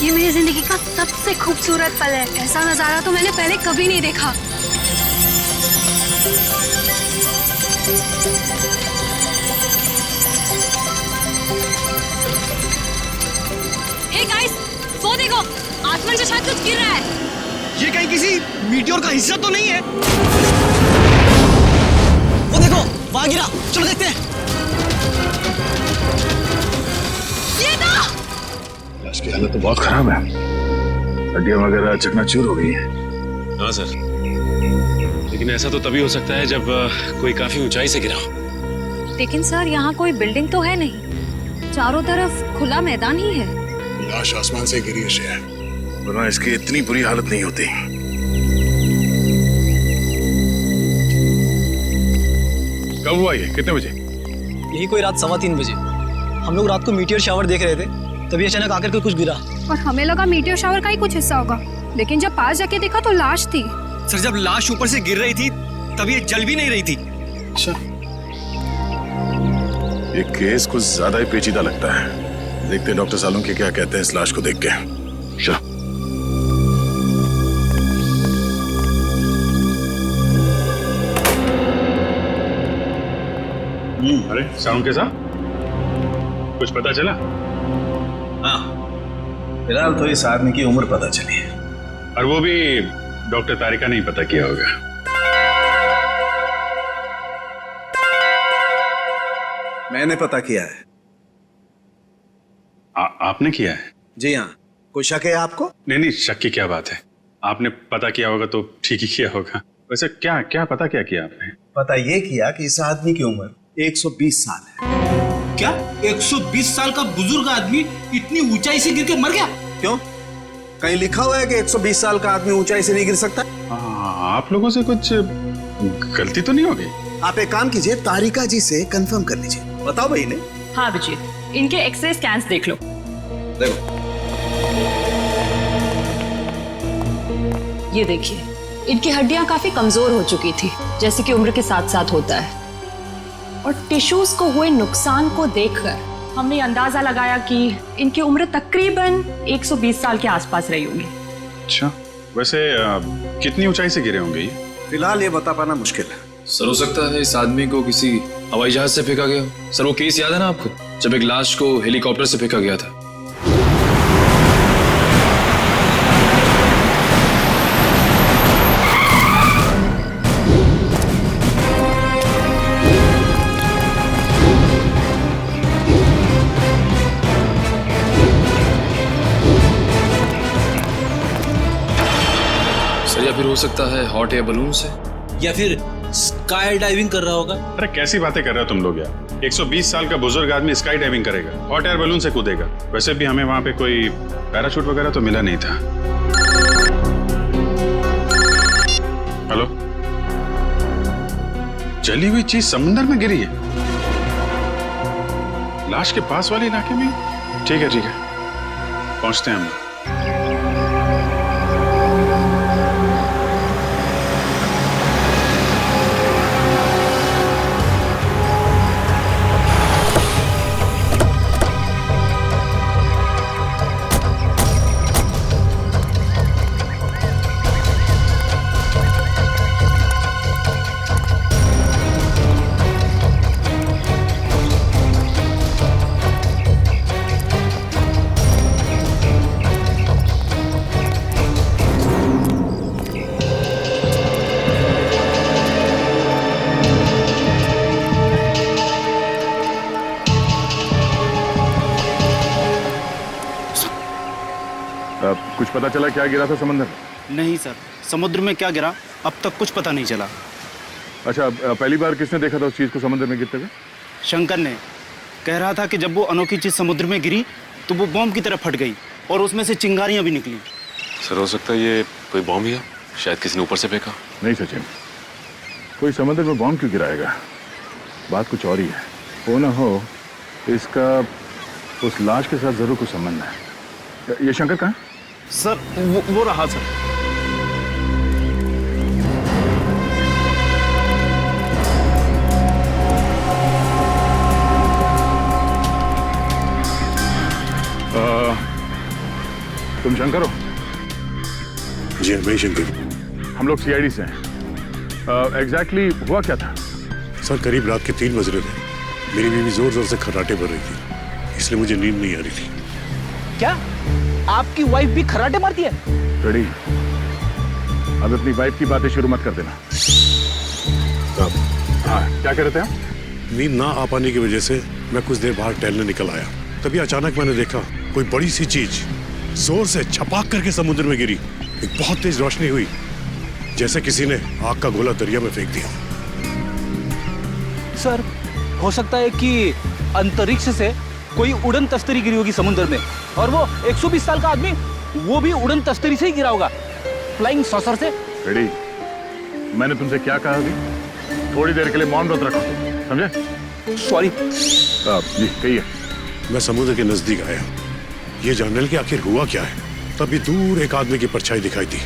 ये मेरी जिंदगी का सबसे खूबसूरत पल है। ऐसा नजारा तो मैंने पहले कभी नहीं देखा। हे गाइस, वो देखो, आसमान से शायद कुछ गिर रहा है। ये कहीं किसी मीटियोर का हिस्सा तो नहीं है? वहां गिरा, चलो देखते हैं। ये ना! लाश की हालत तो बहुत खराब है, हड्डियां वगैरह चकनाचूर हो गई हैं। हाँ सर, लेकिन ऐसा तो तभी हो सकता है जब कोई काफी ऊंचाई से गिरा हो। लेकिन सर यहाँ कोई बिल्डिंग तो है नहीं, चारों तरफ खुला मैदान ही है। लाश आसमान से गिरी है श्रेया, वरना इसकी इतनी बुरी हालत नहीं होती। कब हुआ ये, कितने बजे? यही कोई रात 3:15 बजे। हम लोग रात को मीटियोर शावर देख रहे थे, तभी अचानक आकर के कुछ गिरा। और हमें लगा मीटियोर शावर का ही कुछ हिस्सा होगा, लेकिन जब पास जाके देखा तो लाश थी। सर जब लाश ऊपर से गिर रही थी तब ये जल भी नहीं रही थी। अच्छा, ये केस कुछ ज्यादा ही पेचीदा लगता है। देखते डॉक्टर सालुंके क्या कहते हैं इस लाश को देख के। चलो। अरे सालुंके साहब, कुछ पता चला? हाँ, फिलहाल तो इस आदमी की उम्र पता चली है, और वो भी डॉक्टर तारिका नहीं पता किया होगा। मैंने पता किया है। आपने किया है? जी हाँ। कोई शक है आपको? नहीं, शक की क्या बात है, आपने पता किया होगा तो ठीक ही किया होगा। वैसे क्या क्या पता क्या किया आपने? पता ये किया कि इस आदमी की उम्र 120 साल है। क्या 120 साल का बुजुर्ग आदमी इतनी ऊंचाई से गिर के मर गया? क्यों, कहीं लिखा हुआ है कि 120 साल का आदमी ऊंचाई से नहीं गिर सकता? आप लोगों से कुछ गलती तो नहीं हो गई? आप एक काम कीजिए, तारिका जी से कंफर्म कर लीजिए। बताओ भाई ने। हाँ अभिजीत, इनके एक्सरे स्कैन्स देख लो। देखो, ये देखिए, इनकी हड्डियां काफी कमजोर हो चुकी थी, जैसे कि उम्र के साथ साथ होता है। और टिश्यूज को हुए नुकसान को देखकर हमने अंदाजा लगाया कि इनकी उम्र तकरीबन 120 साल के आसपास रही होगी। अच्छा, वैसे कितनी ऊंचाई से गिरे होंगे ये? फिलहाल ये बता पाना मुश्किल है। सर हो सकता है इस आदमी को किसी हवाई जहाज से फेंका गया। सर वो केस याद है ना आपको, जब एक लाश को हेलीकॉप्टर से फेंका गया था? सर या फिर हो सकता है हॉट एयर बलून से, या फिर स्काई डाइविंग कर रहा होगा। अरे कैसी बातें कर रहे हो तुम लोग यार, 120 साल का बुजुर्ग आदमी स्काई डाइविंग करेगा, हॉट एयर बलून से कूदेगा? वैसे भी हमें वहां पे कोई पैराशूट वगैरह तो मिला नहीं था। हेलो, जली हुई चीज समुद्र में गिरी है, लाश के पास वाले इलाके में? ठीक है, पहुंचते हैं हम। कुछ पता चला क्या गिरा था समुद्र में? नहीं सर, समुद्र में क्या गिरा अब तक कुछ पता नहीं चला। अच्छा, पहली बार किसने देखा था उस चीज को समुद्र में गिरते हुए? शंकर ने। कह रहा था कि जब वो अनोखी चीज समुद्र में गिरी तो वो बॉम्ब की तरह फट गई और उसमें से चिंगारियां भी निकली। सर हो सकता है ये कोई बॉम्ब ही है, शायद किसी ने ऊपर से फेंका। नहीं सचिन, कोई समुद्र में बॉम्ब क्यों गिराएगा? बात कुछ और ही है। हो ना हो इसका उस लाश के साथ जरूर कुछ संबंध है। ये शंकर कहाँ? सर वो रहा सर। तुम शंकर हो? जी मैं शंकर। हम लोग सीआईडी से हैं। एग्जैक्टली हुआ क्या था? सर करीब रात के 3 बज रहे थे। मेरी बीवी जोर जोर से खर्राटे भर रही थी, इसलिए मुझे नींद नहीं आ रही थी। क्या आपकी वाइफ भी खर्राटे मारती है? रेडी, अब अपनी वाइफ की बातें शुरू मत कर देना। हाँ, क्या कह रहे थे आप? नींद ना आ पाने की वजह से मैं कुछ देर बाहर टहलने निकल आया। तभी अचानक मैंने देखा कोई बड़ी सी चीज जोर से छपाक करके समुद्र में गिरी। एक बहुत तेज रोशनी हुई, जैसे किसी ने आग का गोला दरिया में फेंक दिया। सर, हो सकता है कि अंतरिक्ष से कोई उड़न तस्तरी गिरी होगी समुद्र में, और वो 120 साल का आदमी वो भी उड़न तस्तरी से ही गिरा होगा, फ्लाइंग सॉसर से। रेडी, मैंने तुमसे क्या कहा अभी? थोड़ी देर के लिए मौन व्रत रखो, समझे? सॉरी। जी कहिए। मैं समुद्र के नजदीक आया, ये जानने कि आखिर हुआ क्या है। तभी दूर एक आदमी की परछाई दिखाई दी।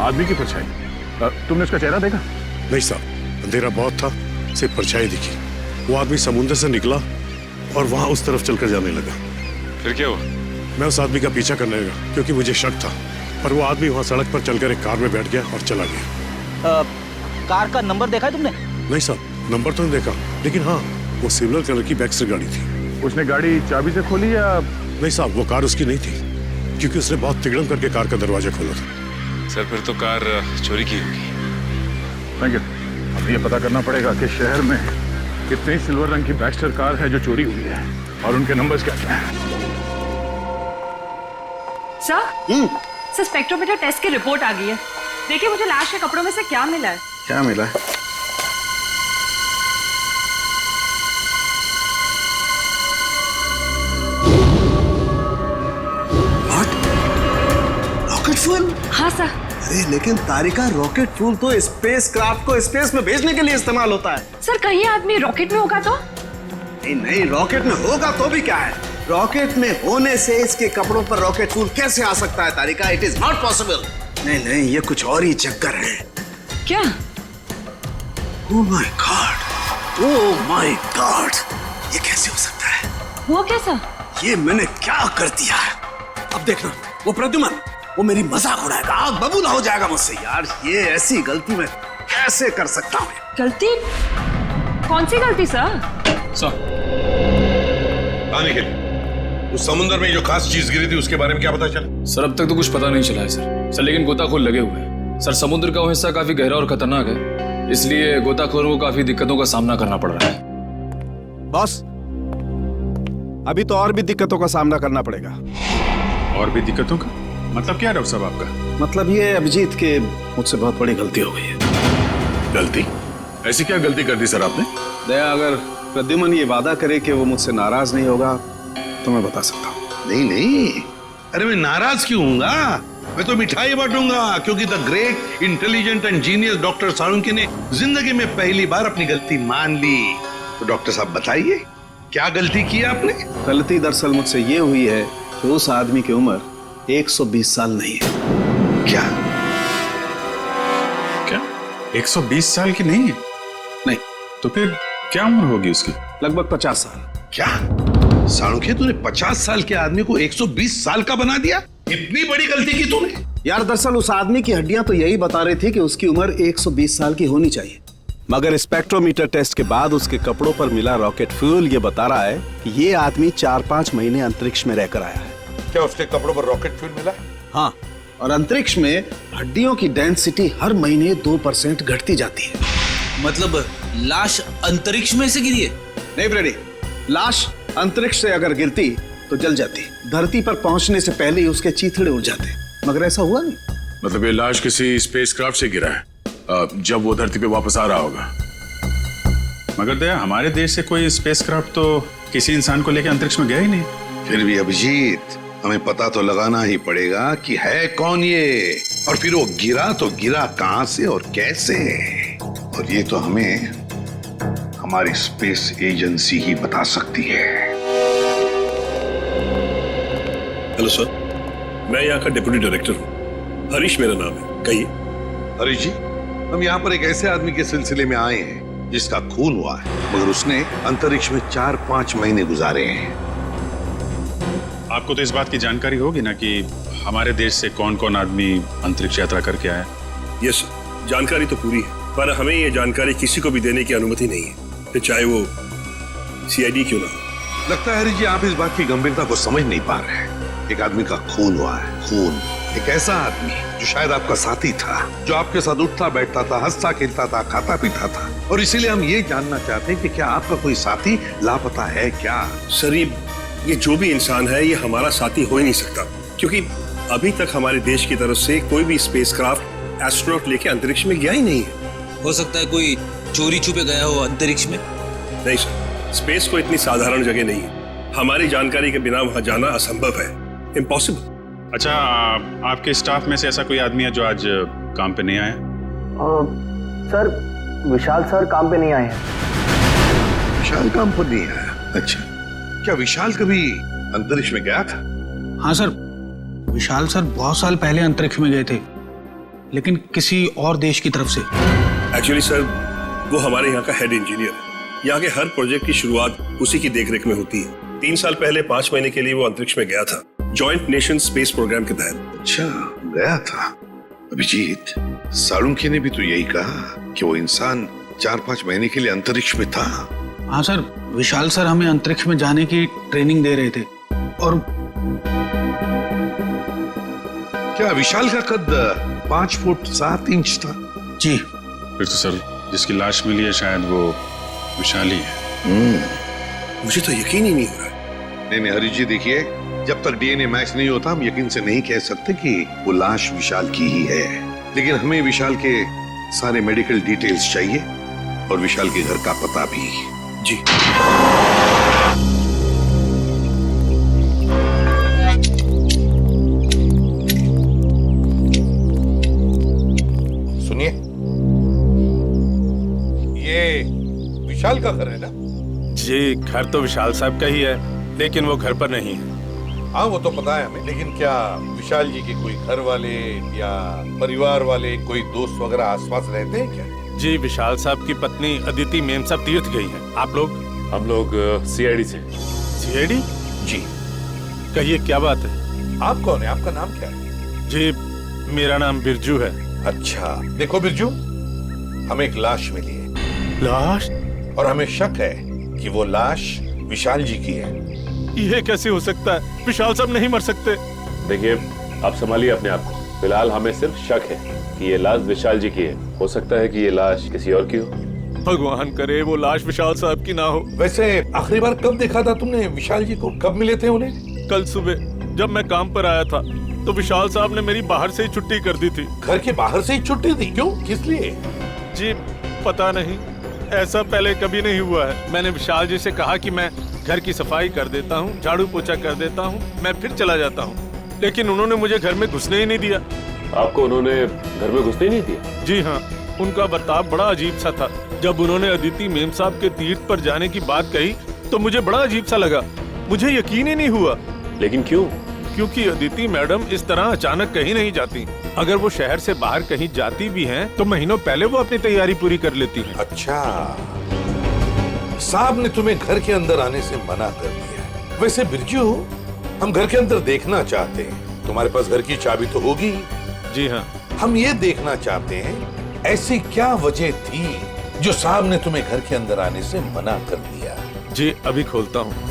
आदमी की परछाई? तुमने उसका चेहरा देखा? नहीं साहब, अंधेरा बहुत था, सिर्फ परछाई दिखी। वो आदमी समुद्र से निकला और वहां उस तरफ चलकर जाने लगा। फिर क्या हुआ? मैं उस आदमी का पीछा करने लगा क्योंकि मुझे शक था, पर वो आदमी वहां सड़क पर चलकर एक कार में बैठ गया और चला गया। कार का नंबर देखा है तुमने? नहीं साहब, नंबर तो नहीं देखा, लेकिन हाँ, वो सिल्वर कलर की बैक्स्टर गाड़ी थी। उसने गाड़ी चाबी से खोली या? नहीं साहब, वो कार उसकी नहीं थी, क्योंकि उसने बहुत तिगड़म करके कार का दरवाजा खोला था। सर, फिर तो कार चोरी की होगी। Thank you. अब ये पता करना पड़ेगा कि शहर में कितनी सिल्वर रंग की बैक्स्टर कार है जो चोरी हुई है और उनके नंबर्स क्या क्या हैं। सर, स्पेक्ट्रोमीटर टेस्ट की रिपोर्ट आ गई है। देखिए मुझे लाश के कपड़ों में से क्या मिला है। क्या मिला है? Rocket fuel? हाँ सर। अरे लेकिन तारिका, रॉकेट फ्यूल तो स्पेस क्राफ्ट को स्पेस में भेजने के लिए इस्तेमाल होता है। सर, कहीं आदमी रॉकेट में होगा तो? नहीं नहीं, रॉकेट में होगा तो भी क्या है, रॉकेट में होने से इसके कपड़ों पर रॉकेट फ्यूल कैसे आ सकता है Tarika? It is not possible. नहीं नहीं, ये कुछ और ही चक्कर है। क्या? Oh my God, oh my God, ये कैसे हो सकता है? वो कैसा? ये मैंने क्या कर दिया? अब देखना, वो प्रद्युमन वो मेरी मजाक उड़ाएगा, आग बबूला हो जाएगा मुझसे। यार ये ऐसी गलती मैं कैसे कर सकता हूँ? गलती? कौन सी गलती सर? आने के लिए उस समुद्र में जो खास चीज गिरी थी उसके बारे में क्या पता चला? सर, अब तक तो कुछ पता नहीं चला है सर, लेकिन गोताखोर लगे हुए हैं। सर, समुद्र का वो हिस्सा काफी गहरा और खतरनाक है, इसलिए गोताखोरों को काफी दिक्कतों का सामना करना पड़ रहा है। बॉस, अभी तो और भी दिक्कतों का सामना करना पड़ेगा। और भी दिक्कतों का मतलब क्या है डॉक्टर साहब आपका? मतलब ये अभिजीत के मुझसे बहुत बड़ी गलती हो गई है। गलती? ऐसी क्या गलती कर दी सर आपने? दया, अगर प्रद्युमन ये वादा करे कि वो मुझसे नाराज नहीं होगा तो मैं बता सकता हूँ। नहीं नहीं, अरे मैं नाराज क्यों हूँगा? मैं तो मिठाई बांटूंगा, क्योंकि the great intelligent and genius doctor Salunkhe ने जिंदगी में पहली बार अपनी गलती मान ली। तो डॉक्टर साहब बताइए, क्या गलती की आपने? गलती दरअसल मुझसे ये हुई है कि उस आदमी की उम्र 120 साल नहीं है। क्या? क्या 120 साल की नहीं है? नहीं। तो फिर क्या उम्र होगी उसकी? लगभग 50 साल। क्या साळुंखे, तूने 50 साल के आदमी को 120 साल का बना दिया? इतनी बड़ी गलती की तूने? यार दरअसल उस आदमी की हड्डियां तो यही बता रही थी कि उसकी उम्र 120 साल की होनी चाहिए, मगर स्पेक्ट्रोमीटर टेस्ट के बाद उसके कपड़ों पर मिला रॉकेट फ्यूल ये बता रहा है कि ये आदमी 4-5 महीने अंतरिक्ष में रहकर आया है। क्या उसके कपड़ों पर रॉकेट फ्यूल मिला? हाँ, और अंतरिक्ष में हड्डियों की डेंसिटी हर महीने 2% घटती जाती है। मतलब लाश अंतरिक्ष में से गिरी है? नहीं फ्रेडी, लाश अंतरिक्ष से अगर गिरती तो जल जाती, धरती पर पहुंचने से पहले ही उसके चीथड़े उड़ जाते, मगर ऐसा हुआ नहीं। मतलब ये लाश किसी स्पेसक्राफ्ट से गिरा है जब वो धरती पे वापस आ रहा होगा। मगर दया, हमारे देश से कोई स्पेसक्राफ्ट तो किसी इंसान को लेकर अंतरिक्ष में गया ही नहीं। फिर भी अभिजीत, हमें पता तो लगाना ही पड़ेगा कि है कौन ये, और फिर वो गिरा तो गिरा कहां से और कैसे, और ये तो हमें हमारी स्पेस एजेंसी ही बता सकती है। हेलो सर, मैं यहाँ का डिप्टी डायरेक्टर हूँ, हरीश मेरा नाम है। कहिए। हरीश जी, हम यहाँ पर एक ऐसे आदमी के सिलसिले में आए हैं जिसका खून हुआ है, मगर उसने अंतरिक्ष में 4-5 महीने गुजारे हैं। आपको तो इस बात की जानकारी होगी ना कि हमारे देश से कौन कौन आदमी अंतरिक्ष यात्रा करके आया? यस सर, जानकारी तो पूरी है, पर हमें ये जानकारी किसी को भी देने की अनुमति नहीं है, फिर चाहे वो CID क्यों ना हो। लगता है हरीश जी, आप इस बात की गंभीरता को समझ नहीं पा रहे हैं। एक आदमी का खून हुआ है, खून, एक ऐसा आदमी जो शायद आपका साथी था, जो आपके साथ उठता बैठता था, हंसता खेलता था, खाता पीता था, और इसीलिए हम ये जानना चाहते हैं कि क्या आपका कोई साथी लापता है क्या? सर ये जो भी इंसान है ये हमारा साथी हो ही नहीं सकता, क्योंकि अभी तक हमारे देश की तरफ से कोई भी स्पेसक्राफ्ट एस्ट्रोनॉट लेके अंतरिक्ष में गया ही नहीं है। हो सकता है कोई चोरी छुपे गया हो अंतरिक्ष में। नहीं सर, स्पेस को इतनी साधारण जगह नहीं है, हमारी जानकारी के बिना वहां जाना असंभव है, इम्पॉसिबल। अच्छा, आपके स्टाफ में से ऐसा कोई आदमी है जो आज काम पे नहीं आया? सर विशाल सर काम पे नहीं आए हैं। विशाल काम पर नहीं आया? अच्छा, क्या विशाल कभी अंतरिक्ष में गया था? हाँ सर, विशाल सर बहुत साल पहले अंतरिक्ष में गए थे, लेकिन किसी और देश की तरफ से। एक्चुअली सर वो हमारे यहाँ का हेड इंजीनियर है, यहाँ के हर प्रोजेक्ट की शुरुआत उसी की देखरेख में होती है। 3 साल पहले 5 महीने के लिए वो अंतरिक्ष में गया था, जॉइंट नेशन स्पेस प्रोग्राम के तहत। अच्छा, गया था। अभिजीत, सालुंखे ने भी तो यही कहा कि वो इंसान 4-5 महीने के लिए अंतरिक्ष में था। हाँ सर, विशाल सर हमें अंतरिक्ष में जाने की ट्रेनिंग दे रहे थे। और क्या विशाल का कद 5 फुट 7 इंच था? जी। फिर तो सर जिसकी लाश मिली है शायद वो विशाल ही है। मुझे तो यकीन ही नहीं हो रहा। नहीं हरी जी, देखिए, जब तक डीएनए मैच नहीं होता हम यकीन से नहीं कह सकते कि वो लाश विशाल की ही है, लेकिन हमें विशाल के सारे मेडिकल डिटेल्स चाहिए और विशाल के घर का पता भी। जी। सुनिए, ये विशाल का घर है ना? जी, घर तो विशाल साहब का ही है, लेकिन वो घर पर नहीं है। हाँ वो तो पता है हमें, लेकिन क्या विशाल जी के कोई घर वाले या परिवार वाले, कोई दोस्त वगैरह आसपास रहते हैं क्या? जी, विशाल साहब की पत्नी अदिति मेम साहब तीर्थ गई हैं। आप लोग? हम लोग सीआईडी से। सीआईडी? जी। कहिए क्या बात है? आप कौन है? आपका नाम क्या है? जी, मेरा नाम बिरजू है। अच्छा, देखो बिरजू, हमें एक लाश मिली है। लाश? और हमें शक है कि वो लाश विशाल जी की है। ये कैसे हो सकता है? विशाल साहब नहीं मर सकते। देखिए, आप संभालिए अपने आप को। फिलहाल हमें सिर्फ शक है कि ये लाश विशाल जी की है। हो सकता है कि ये लाश किसी और की हो। भगवान करे वो लाश विशाल साहब की ना हो। वैसे आखिरी बार कब देखा था तुमने विशाल जी को? कब मिले थे उन्हें? कल सुबह जब मैं काम पर आया था तो विशाल साहब ने मेरी बाहर से ही छुट्टी कर दी थी। घर के बाहर से ही छुट्टी दी? क्यों, किस लिए? जी पता नहीं, ऐसा पहले कभी नहीं हुआ है। मैंने विशाल जी से कहा कि मैं घर की सफाई कर देता हूँ, झाड़ू पोछा कर देता हूँ, मैं फिर चला जाता हूँ, लेकिन उन्होंने मुझे घर में घुसने ही नहीं दिया। आपको उन्होंने घर में घुसने नहीं दिया? जी हाँ, उनका बर्ताव बड़ा अजीब सा था। जब उन्होंने अदिति मेम साहब के तीर्थ पर जाने की बात कही तो मुझे बड़ा अजीब सा लगा, मुझे यकीन ही नहीं हुआ। लेकिन क्यों? क्योंकि अदिति मैडम इस तरह अचानक कहीं नहीं जाती। अगर वो शहर से बाहर कहीं जाती भी हैं तो महीनों पहले वो अपनी तैयारी पूरी कर लेती हैं। अच्छा, साहब ने तुम्हें घर के अंदर आने से मना कर दिया। वैसे बिरजू, हम घर के अंदर देखना चाहते हैं। तुम्हारे पास घर की चाबी तो होगी? जी हाँ। हम ये देखना चाहते हैं ऐसी क्या वजह थी जो साहब ने तुम्हें घर के अंदर आने से मना कर दिया। जी अभी खोलता हूँ।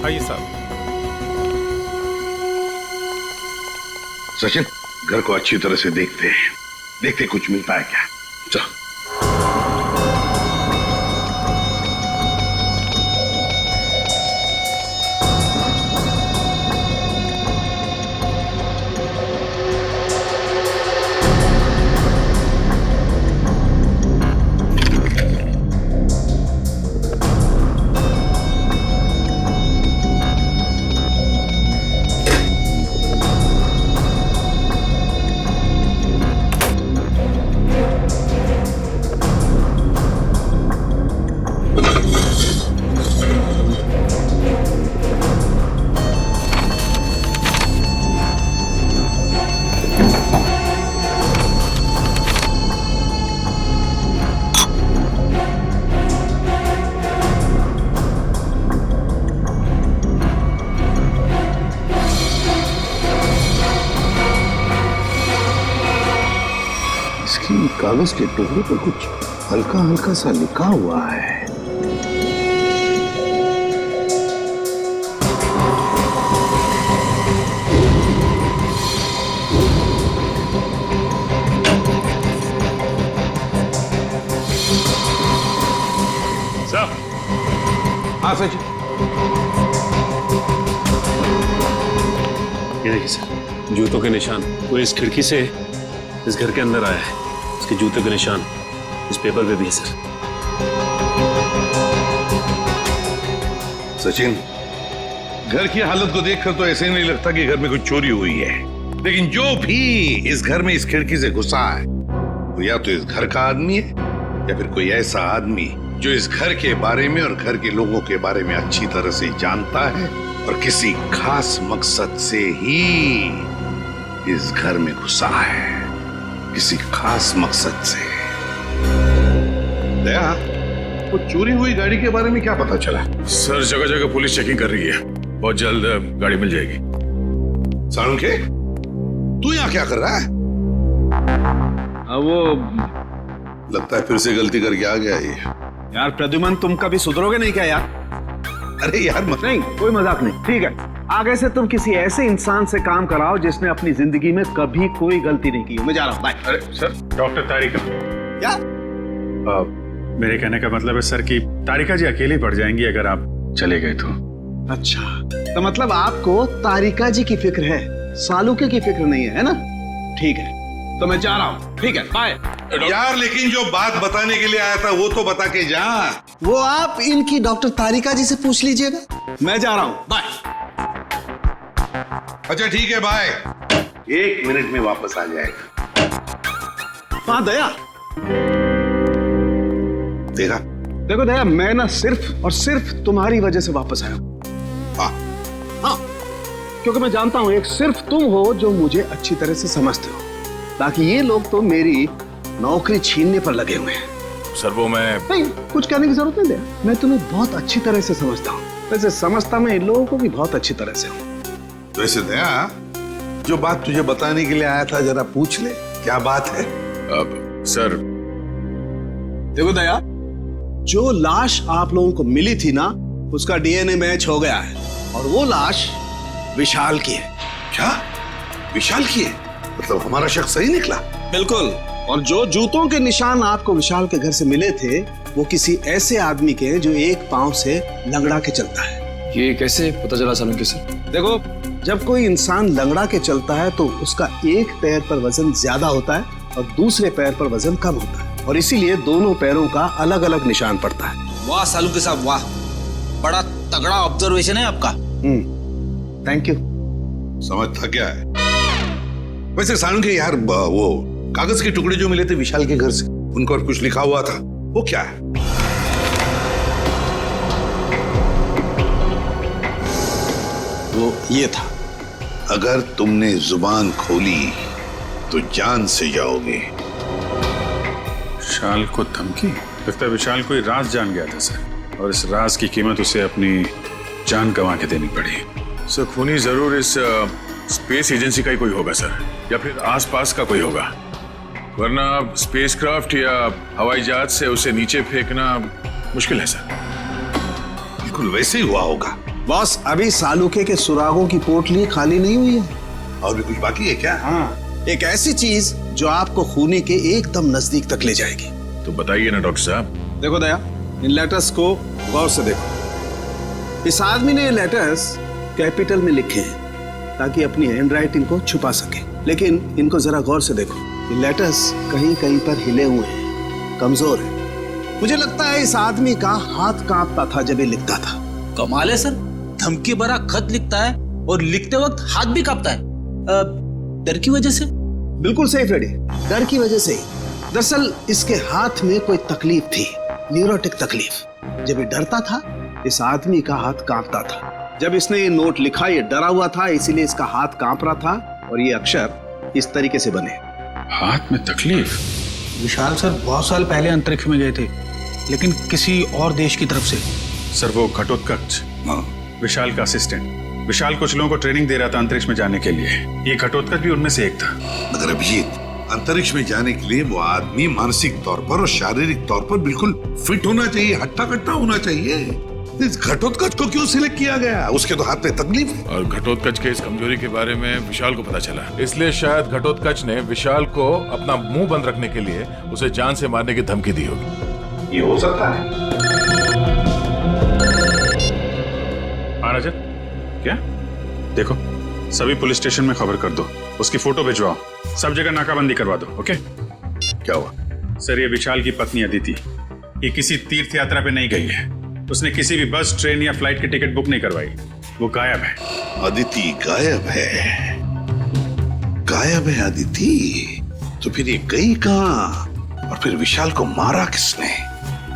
आइए साहब। सचिन, घर को अच्छी तरह से देखते हैं, देखते कुछ मिलता है क्या। चलो। कागज के टुकड़े पर कुछ हल्का हल्का सा लिखा हुआ है। ये देखिए सर, जूतों के निशान वो इस खिड़की से इस घर के अंदर आया है। इसके जूतों के निशान इस पेपर पे भी है सर। सचिन, घर की हालत को देखकर तो ऐसे नहीं लगता कि घर में कोई चोरी हुई है, लेकिन जो भी इस घर में इस खिड़की से घुसा है वो या तो इस घर का आदमी है या फिर कोई ऐसा आदमी जो इस घर के बारे में और घर के लोगों के बारे में अच्छी तरह से जानता है और किसी खास मकसद से ही इस घर में घुसा है, किसी खास मकसद से। दया, वो चोरी हुई गाड़ी के बारे में क्या पता चला? सर, जगह जगह पुलिस चेकिंग कर रही है, बहुत जल्द गाड़ी मिल जाएगी। साळुंखे, तू यहाँ क्या कर रहा है? वो लगता है फिर से गलती करके आ गया ये। यार प्रद्युमन, तुम कभी सुधरोगे नहीं क्या यार? अरे यार नहीं, कोई मजाक नहीं, ठीक है। आगे से तुम किसी ऐसे इंसान से काम कराओ जिसने अपनी जिंदगी में कभी कोई गलती नहीं की। मैं जा रहा हूँ, बाय। अरे सर, डॉक्टर तारिका क्या? मेरे कहने का मतलब है सर कि तारिका जी अकेली पड़ जाएंगी अगर आप चले गए तो। अच्छा, तो मतलब आपको तारिका जी की फिक्र है, सालुके की फिक्र नहीं है ना? ठीक है, तो मैं जा रहा हूँ, ठीक है, बाय। यार लेकिन जो बात बताने के लिए आया था वो तो बता के जा। वो आप इनकी डॉक्टर तारिका जी से पूछ लीजिएगा। मैं जा रहा हूँ, बाय। अच्छा ठीक है, बाय। 1 मिनट में वापस आ जाएगा। हाँ दया, देखा? देखो दया, मैं ना सिर्फ और सिर्फ तुम्हारी वजह से वापस आया हूं। हाँ, क्योंकि मैं जानता हूं एक सिर्फ तुम हो जो मुझे अच्छी तरह से समझते हो, बाकी ये लोग तो मेरी नौकरी छीनने पर लगे हुए हैं। सर वो मैं नहीं, कुछ कहने की जरूरत नहीं दया, मैं तुम्हें बहुत अच्छी तरह से समझता हूँ। वैसे समझता मैं इन लोगों को भी बहुत अच्छी तरह से हूँ। तो ऐसे दया, जो बात तुझे बताने के लिए आया था जरा पूछ ले, क्या बात है? अब सर देखो दया, जो लाश आप लोगों को मिली थी ना, उसका डीएनए मैच हो गया है और वो लाश विशाल की है। क्या? विशाल की है? मतलब हमारा शख्स सही निकला? बिल्कुल। और जो जूतों के निशान आपको विशाल के घर से मिले थे वो किसी ऐसे आदमी के हैं जो एक पांव से लंगड़ा के चलता है। ये कैसे पता चला सालुंखे सर? देखो, जब कोई इंसान लंगड़ा के चलता है तो उसका एक पैर पर वजन ज्यादा होता है और दूसरे पैर पर वजन कम होता है, और इसीलिए दोनों पैरों का अलग अलग निशान पड़ता है। वाह सालुंखे साहब, वाह, बड़ा तगड़ा ऑब्जर्वेशन है आपका। Thank you. समझता क्या है? वैसे साळुंखे यार, वो कागज के टुकड़े जो मिले थे विशाल के घर से, उन पर कुछ लिखा हुआ था, वो क्या है? वो ये था, अगर तुमने जुबान खोली तो जान से जाओगे। विशाल को धमकी? लगता है विशाल कोई राज जान गया था सर, और इस राज की कीमत उसे अपनी जान गंवा के देनी पड़ी। सर खूनी जरूर इस स्पेस एजेंसी का ही कोई होगा सर, या फिर आसपास का कोई होगा, वरना स्पेसक्राफ्ट या हवाई जहाज से उसे नीचे फेंकना मुश्किल है सर। बिल्कुल वैसे ही हुआ होगा। बॉस, अभी सालुके के सुरागों की पोटली खाली नहीं हुई है। और भी कुछ बाकी है क्या? हाँ, एक ऐसी चीज जो आपको खूनी के एकदम नजदीक तक ले जाएगी। तो बताइए ना डॉक्टर साहब। देखो दया, इन लेटर्स को गौर से देखो। इस आदमी ने ये लेटर्स कैपिटल में लिखे हैं ताकि अपनी हैंडराइटिंग को छुपा सके, लेकिन इनको जरा गौर से देखो। ये लेटर्स कहीं कहीं पर हिले हुए हैं, कमजोर है। मुझे लगता है इस आदमी का हाथ कांपता था जब ये लिखता था। कमाल है सर, धमकी भरा खत लिखता है और लिखते वक्त हाथ भी कांपता है। डर की वजह से? बिल्कुल सही फ्रेडी, डर की वजह से ही। दरअसल इसके हाथ में कोई तकलीफ थी, न्यूरोटिक तकलीफ। जब ये डरता था, इस आदमी का हाथ कांपता था। जब इसने ये नोट लिखा, ये डरा हुआ था, इसीलिए इसका हाथ कांप रहा था, और ये अक्षर इस तरीके से बने। हाथ में तकलीफ? विशाल सर बहुत साल पहले अंतरिक्ष में गए थे, लेकिन किसी और देश की तरफ से। सर वो घटोत्कच, विशाल का असिस्टेंट, विशाल कुछ लोगों को ट्रेनिंग दे रहा था अंतरिक्ष में जाने के लिए। ये घटोत्कच भी उनमें से एक था। मगर अभिजीत, अंतरिक्ष में जाने के लिए वो आदमी मानसिक तौर पर और शारीरिक तौर पर बिल्कुल फिट होना चाहिए, हट्टा कट्टा होना चाहिए। इस घटोत्कच को क्यों सिलेक्ट किया गया? उसके तो हाथ में तकलीफ है। और घटोत्कच के इस कमजोरी के बारे में विशाल को पता चला, इसलिए शायद घटोत्कच ने विशाल को अपना मुंह बंद रखने के लिए उसे जान से मारने की धमकी दी होगी। ये हो सकता है। महाराजन, क्या? देखो सभी पुलिस स्टेशन में खबर कर दो, उसकी फोटो भिजवाओ, सब जगह नाकाबंदी करवा दो। ओके? क्या हुआ? सर, ये विशाल की पत्नी अदिति, ये किसी तीर्थ यात्रा पे नहीं गई है। उसने किसी भी बस, ट्रेन या फ्लाइट की टिकट बुक नहीं करवाई। वो गायब है। अदिति गायब है? गायब है अदिति? तो फिर ये गई कहाँ? और फिर विशाल को मारा किसने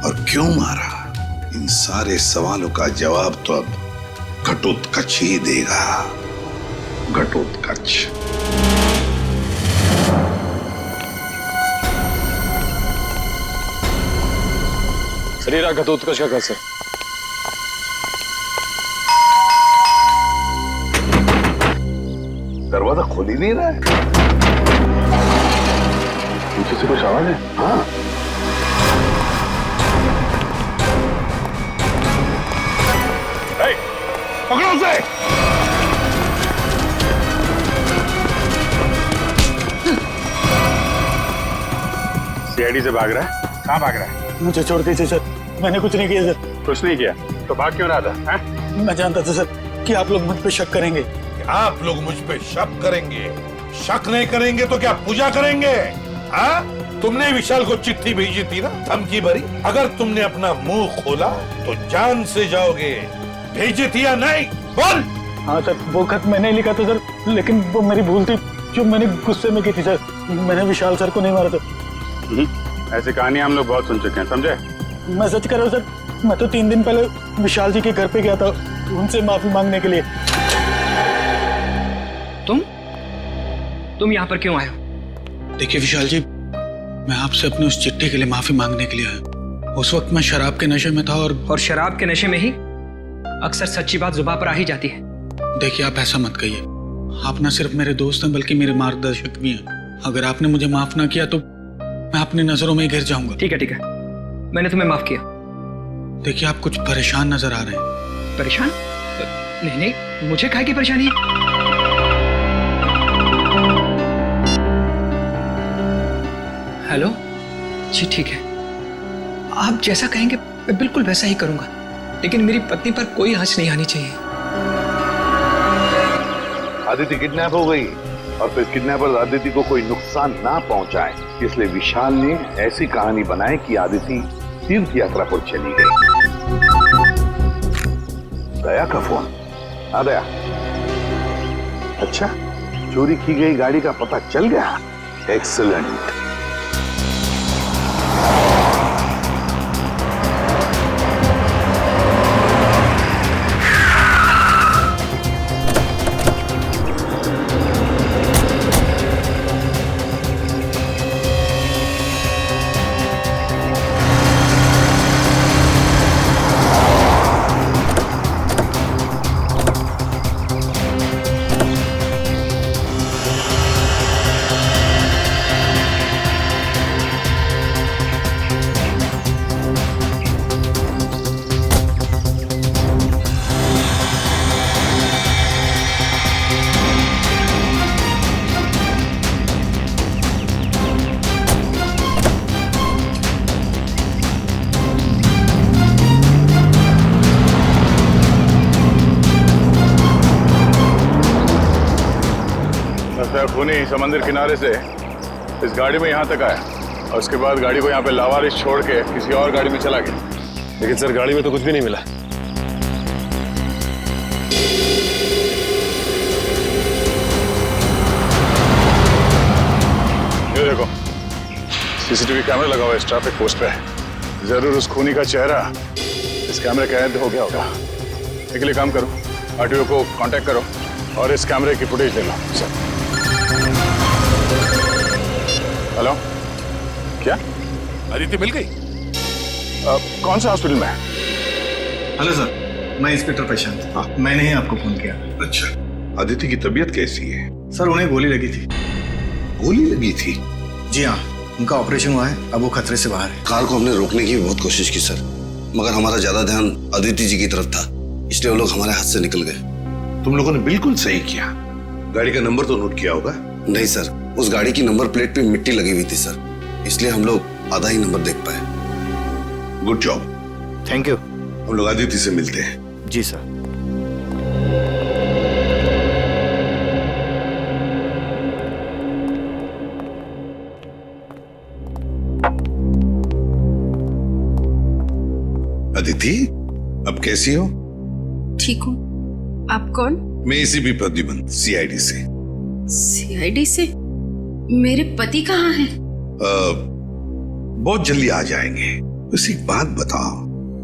और क्यों मारा? इन सारे सवालों का जवाब तो अब घटोत्कच ही देगा। घटोत्कच। शरीरा घटोत्कच का सर। दरवाजा खोल ही नहीं रहा है। पीछे से कुछ आवाज है? हाँ। पकड़ो उसे। सीआईडी से भाग रहा है? कहाँ भाग रहा है? मुझे छोड़ दीजिए सर, मैंने कुछ नहीं किया सर। कुछ नहीं किया तो भाग क्यों रहा था? है? मैं जानता था सर कि आप लोग मुझ पे शक करेंगे। आप लोग मुझ पे शक करेंगे? शक नहीं करेंगे तो क्या पूजा करेंगे? हाँ? तुमने विशाल को चिट्ठी भेजी थी ना, धमकी भरी। अगर तुमने अपना मुंह खोला तो जान से जाओगे। भेजी थी या नहीं? बोल। हाँ सर, वो खत मैंने लिखा था सर, लेकिन वो मेरी भूल थी जो मैंने गुस्से में की थी सर। मैंने विशाल सर को नहीं मारा सर। ऐसी कहानी हम लोग बहुत सुन चुके हैं, समझे? मैं सच कर रहा हूँ सर, मैं तो 3 दिन पहले विशाल जी के घर पे गया था उनसे माफी मांगने के लिए। तुम यहाँ पर क्यों आए हो? देखिए विशाल जी, मैं आपसे अपनी उस चिट्ठी के लिए माफी मांगने के लिए आया। उस वक्त मैं शराब के नशे में था और शराब के नशे में ही अक्सर सच्ची बात जुबान पर आ ही जाती है। देखिए आप ऐसा मत कहिए, आप न सिर्फ मेरे दोस्त हैं बल्कि मेरे मार्गदर्शक भी हैं। अगर आपने मुझे माफ ना किया तो मैं अपनी नजरों में ही गिर जाऊंगा। ठीक है, मैंने तुम्हें माफ किया। देखिए आप कुछ परेशान नजर आ रहे हैं। परेशान? नहीं, मुझे काहे की परेशानी है? हेलो जी, ठीक है, आप जैसा कहेंगे मैं बिल्कुल वैसा ही करूंगा, लेकिन मेरी पत्नी पर कोई आंच नहीं आनी चाहिए। आदिति किडनैप हो गई और फिर किडनैपर आदिति को कोई नुकसान ना पहुंचाए, इसलिए विशाल ने ऐसी कहानी बनाई कि आदिति तीर्थ यात्रा पर चली गई। दया का फोन। हाँ दया। अच्छा, चोरी की गई गाड़ी का पता चल गया? एक्सीलेंट। खूनी समंदर किनारे से इस गाड़ी में यहाँ तक आया और उसके बाद गाड़ी को यहाँ पे लावारिस छोड़ के किसी और गाड़ी में चला गया। लेकिन सर, गाड़ी में तो कुछ भी नहीं मिला। ये देखो, सीसीटीवी कैमरा लगा हुआ है इस ट्रैफिक पोस्ट पे। जरूर उस खूनी का चेहरा इस कैमरे कैद हो गया होगा। एक लिए काम करो, आरटीओ को कांटेक्ट करो और इस कैमरे की फुटेज ले लो। सर हेलो, क्या अदिति मिल गई? कौन सा हॉस्पिटल में है? हेलो सर, मैं इंस्पेक्टर प्रशांत। हाँ, मैंने ही आपको फोन किया। अच्छा, अदिति की तबीयत कैसी है? सर उन्हें गोली लगी थी। गोली लगी थी? जी हाँ, उनका ऑपरेशन हुआ है, अब वो खतरे से बाहर है। कार को हमने रोकने की बहुत कोशिश की सर, मगर हमारा ज्यादा ध्यान अदिति जी की तरफ था, इसलिए वो लोग हमारे हाथ से निकल गए। तुम लोगों ने बिल्कुल सही किया। गाड़ी का नंबर तो नोट किया होगा? नहीं सर, उस गाड़ी की नंबर प्लेट पे मिट्टी लगी हुई थी सर, इसलिए हम लोग आधा ही नंबर देख पाए। Good job. Thank you. हम लोग आदिति से मिलते हैं। जी सर। अदिति, अब कैसी हो? ठीक हूँ। आप कौन? मैं एसीपी प्रद्युमन, सीआईडी से। सीआईडी से? मेरे पति कहाँ हैं? बहुत जल्दी आ जाएंगे। बस एक बात बताओ,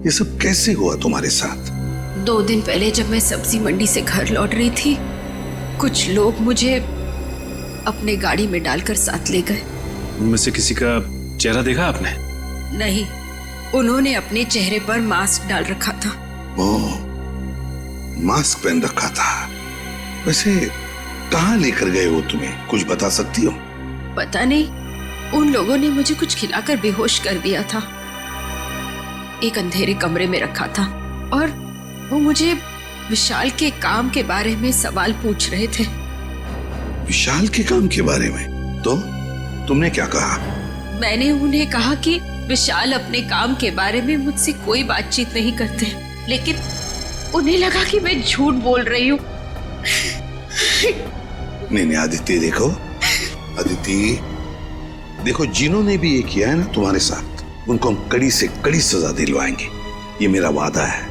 ये सब कैसे हुआ तुम्हारे साथ? 2 दिन पहले जब मैं सब्जी मंडी से घर लौट रही थी, कुछ लोग मुझे अपने गाड़ी में डालकर साथ ले गए। उनमें से किसी का चेहरा देखा आपने? नहीं, उन्होंने अपने चेहरे पर मास्क डाल रखा था। ओह, मास्क पहन रखा था। वैसे कहाँ लेकर गए वो तुम्हें, कुछ बता सकती हो? पता नहीं, उन लोगों ने मुझे कुछ खिलाकर बेहोश कर दिया था। एक अंधेरे कमरे में रखा था और वो मुझे विशाल के काम के बारे में सवाल पूछ रहे थे। विशाल के काम के बारे में? तो तुमने क्या कहा? मैंने उन्हें कहा कि विशाल अपने काम के बारे में मुझसे कोई बातचीत नहीं करते, लेकिन उन्हें लगा कि मैं झूठ बोल रही हूँ। नहीं आदित्य, देखो जिन्होंने भी ये किया है ना तुम्हारे साथ, उनको हम कड़ी से कड़ी सजा दिलवाएंगे, ये मेरा वादा है।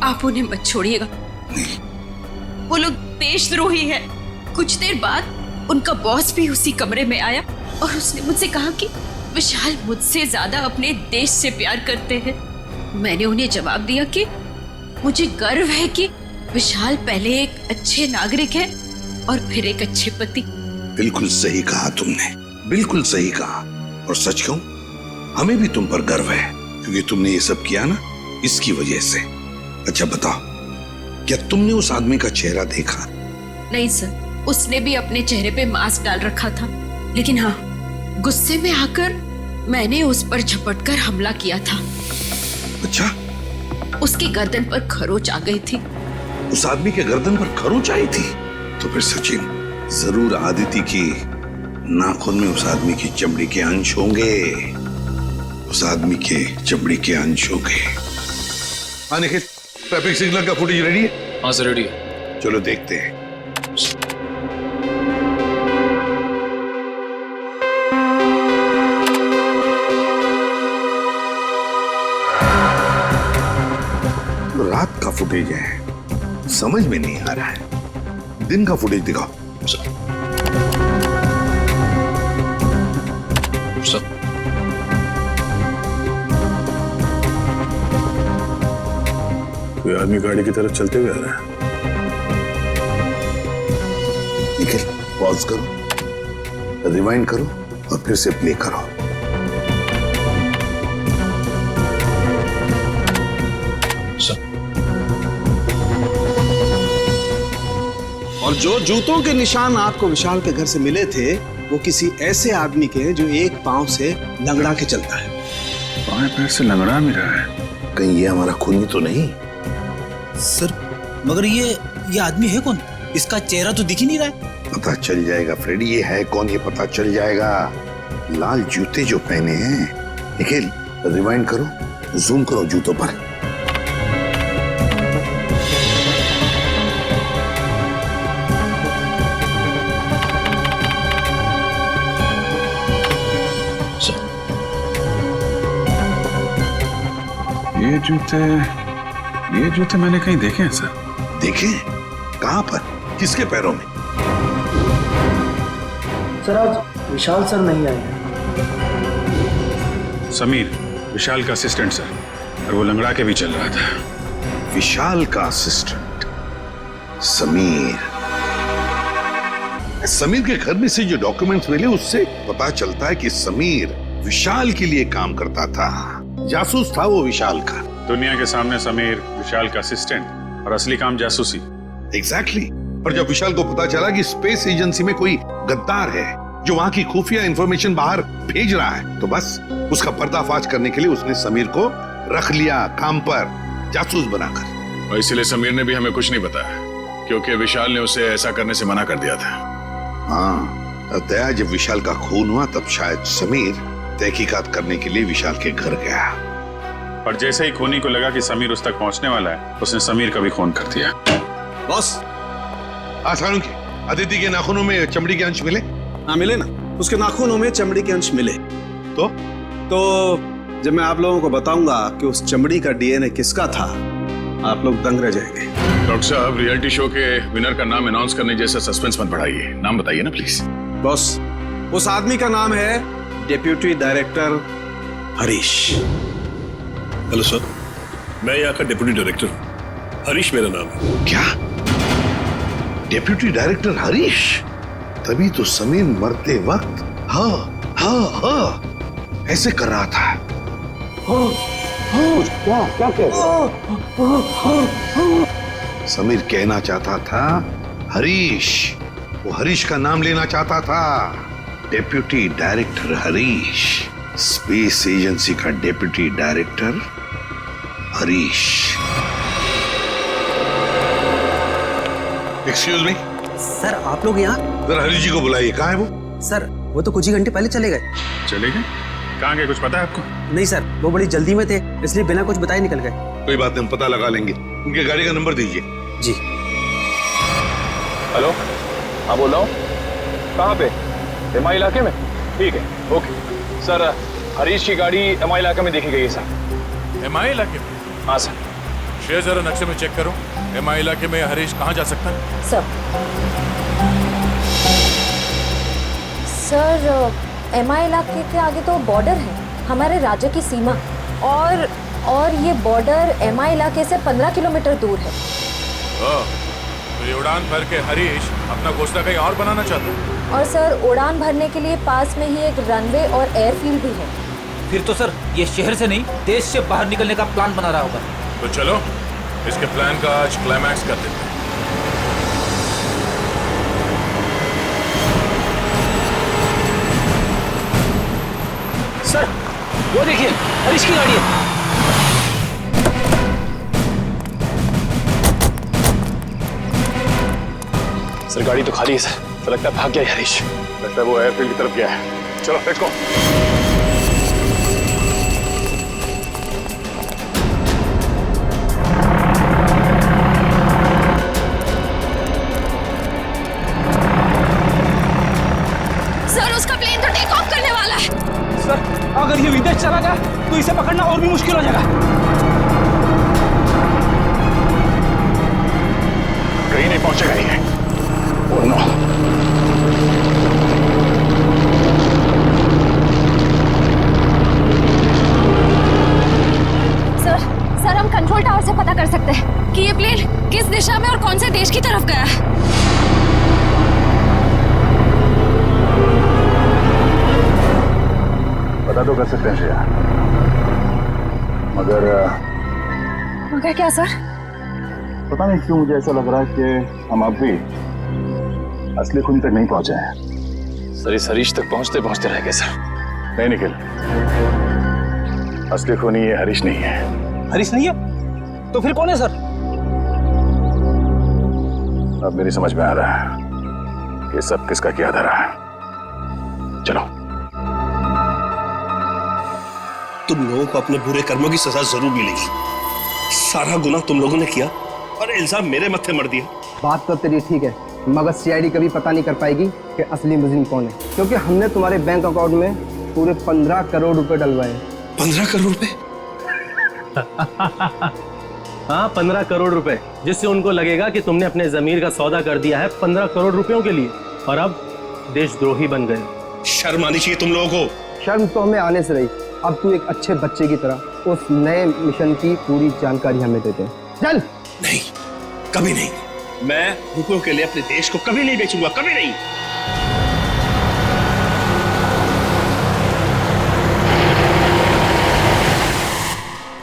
आप उन्हें मत छोड़िएगा, वो लोग देशद्रोही है। कुछ देर बाद उनका बॉस भी उसी कमरे में आया और उसने मुझसे कहा कि विशाल मुझसे ज्यादा अपने देश से प्यार करते हैं। मैंने उन्हें जवाब दिया कि मुझे गर्व है कि विशाल पहले एक अच्छे नागरिक है और फिर एक अच्छे पति। बिल्कुल सही कहा तुमने, बिल्कुल सही कहा। और सच कहूं, हमें भी तुम पर गर्व है, क्योंकि तुमने ये सब किया ना इसकी वजह से। अच्छा बताओ, क्या तुमने उस आदमी का चेहरा देखा? नहीं सर, उसने भी अपने चेहरे पे मास्क डाल रखा था, लेकिन हाँ, गुस्से में आकर मैंने उस पर झपटकर हमला किया था। अच्छा? उसकी गर्दन पर खरोच आ गई थी। उस आदमी के गर्दन पर खरोच आई थी? तो फिर सचिन, जरूर आदिति की नाखून में उस आदमी की चमड़ी के अंश होंगे, उस आदमी के चमड़ी के अंश होंगे। हाँ निखिल, ट्रैफिक सिग्नल का फुटेज रेडी है? हाँ सर, रेडी है। चलो देखते हैं। रात का फुटेज है, समझ में नहीं आ रहा है। दिन का फुटेज दिखाओ। कोई आदमी गाड़ी की तरफ चलते हुए आ रहा है। निखिल, पॉज करो, रिवाइंड करो और फिर से प्ले करो। और जो जूतों के निशान आपको विशाल के घर से मिले थे, वो किसी ऐसे आदमी के जो एक पांव से लंगड़ा के चलता है। बाएं पैर से लंगड़ा भी रहा है। कहीं ये हमारा खूनी तो नहीं? सर, मगर ये आदमी है कौन? इसका चेहरा तो दिख ही नहीं रहा है। पता चल जाएगा फ्रेडी, ये है कौन ये पता चल जाएगा। लाल जूते जो पहने हैं। निखिल, रिवाइंड करो, जूम करो जूतों पर। ये जूते मैंने कहीं देखे हैं सर। देखे? कहां पर? किसके पैरों में? सर, आज विशाल सर नहीं आए। समीर, विशाल का असिस्टेंट सर, और वो लंगड़ा के भी चल रहा था। विशाल का असिस्टेंट समीर। समीर के घर में से जो डॉक्यूमेंट्स मिले उससे पता चलता है कि समीर विशाल के लिए काम करता था, जासूस था वो विशाल का। दुनिया के सामने समीर विशाल का असिस्टेंट और असली काम जासूसी। एग्जैक्टली। और जब विशाल को पता चला कि स्पेस एजेंसी में कोई गद्दार है जो वहां की खुफिया इंफॉर्मेशन बाहर भेज रहा है, तो बस उसका पर्दाफाश करने के लिए उसने समीर को रख लिया काम पर, जासूस बनाकर। और इसीलिए समीर ने भी हमें कुछ नहीं बताया, क्योंकि विशाल ने उसे ऐसा करने से मना कर दिया था। हाँ, तब दया जब विशाल का खून हुआ तब शायद समीर तहकीकात करने के लिए विशाल के घर गया। और जैसे ही खूनी को लगा कि समीर उस तक पहुंचने वाला है, उसने समीर का भी खून कर दिया। बॉस, आसानों की अदिति के नाखूनों में चमड़ी के अंश मिले? हाँ मिले ना, उसके नाखूनों में चमड़ी के अंश मिले। तो जब मैं आप लोगों को बताऊंगा कि उस चमड़ी का डीएनए किसका था, आप लोग दंग रह जाएंगे। डॉक्टर साहब, रियलिटी शो के विनर का नाम अनाउंस करने जैसा सस्पेंस मत बढ़ाइए। नाम बताइए ना प्लीज। बॉस, उस आदमी का नाम है deputy director Harish. Hello sir, मैं यहाँ का डिप्यूटी डायरेक्टर हूँ। हरीश मेरा नाम है। क्या? Deputy director Harish? तभी तो समीर मरते वक्त हाँ ऐसे कर रहा था। क्या कह समीर कहना चाहता था हरीश, वो हरीश का नाम लेना चाहता था। Deputy director Harish, space agency का deputy director Harish. Excuse me sir, आप लोग यहाँ? जरा हरीश जी को बुलाइए। कहाँ है वो? सर, वो तो कुछ ही घंटे पहले चले गए। चले गए? कहाँ गए, कुछ पता है आपको? नहीं सर, वो बड़ी जल्दी में थे, इसलिए बिना कुछ बताए निकल गए। कोई बात नहीं, हम पता लगा लेंगे। उनके गाड़ी का नंबर दीजिए। जी। हेलो, हाँ बोल रहा हूँ। कहाँ पे? एमआई इलाके में? ठीक है, ओके सर। हरीश की गाड़ी एमआई इलाके में देखी गई है सर। एमआई इलाके में? हाँ सर। शेर जरा नक्शे में चेक करो, एमआई इलाके में हरीश कहाँ जा सकता है? सर, एमआई इलाके के आगे तो बॉर्डर है, हमारे राज्य की सीमा, और ये बॉर्डर एमआई इलाके से 15 किलोमीटर दूर है। तो ये उड़ान भर के हरीश अपना घोंसला कहीं और बनाना चाहता है? और सर, उड़ान भरने के लिए पास में ही एक रनवे और एयरफील्ड भी है। फिर तो सर ये शहर से नहीं, देश से बाहर निकलने का प्लान बना रहा होगा। तो चलो इसके प्लान का आज क्लाइमैक्स कर देते हैं। सर, वो देखिए, हरीश की गाड़ी है। सर गाड़ी तो खाली है सर, तो लगता है भाग गया है हरीश। लगता है वो एयरफील्ड की तरफ गया है। चलो लेट्स गो। सर, उसका प्लेन तो टेक ऑफ करने वाला है। सर, अगर ये विदेश चला गया तो इसे पकड़ना और भी मुश्किल हो जाएगा। कहीं नहीं पहुंचेगा ये। Oh no. सर, हम कंट्रोल टावर से पता कर सकते हैं कि ये प्लेन किस दिशा में और कौन से देश की तरफ गया है। पता तो कर सकते हैं श्रेया, मगर क्या सर? पता नहीं क्यों मुझे ऐसा लग रहा है कि हम अब भी असली खून तक नहीं पहुंचे हैं। सर, इस हरीश तक पहुंचते पहुंचते रह गए सर। नहीं निखिल, असली खूनी ये हरीश नहीं है। हरीश नहीं है? तो फिर कौन है सर? अब मेरी समझ में आ रहा है कि सब किसका किया धरा है। चलो। तुम लोगों को अपने बुरे कर्मों की सजा जरूर मिलेगी। सारा गुनाह तुम लोगों ने किया और इल्जाम मेरे मत्थे मर दिया। बात तो तेरी ठीक है, मगर सीआईडी कभी पता नहीं कर पाएगी कि असली मुजरिम कौन है, क्योंकि हमने तुम्हारे बैंक अकाउंट में पूरे 15 करोड़ रुपए डलवाए। 15 करोड़ रुपए? हाँ, 15 करोड़ रुपए, जिससे उनको लगेगा कि तुमने अपने जमीर का सौदा कर दिया है 15 करोड़ रुपयों के लिए, और अब देशद्रोही बन गए। शर्म आनी चाहिए तुम लोगों को। शर्म तो हमें आने से रही। अब तू एक अच्छे बच्चे की तरह उस नए मिशन की पूरी जानकारी हमें दे दे। चल। नहीं, कभी नहीं। मैं रुपयों के लिए अपने देश को कभी नहीं बेचूंगा, कभी नहीं।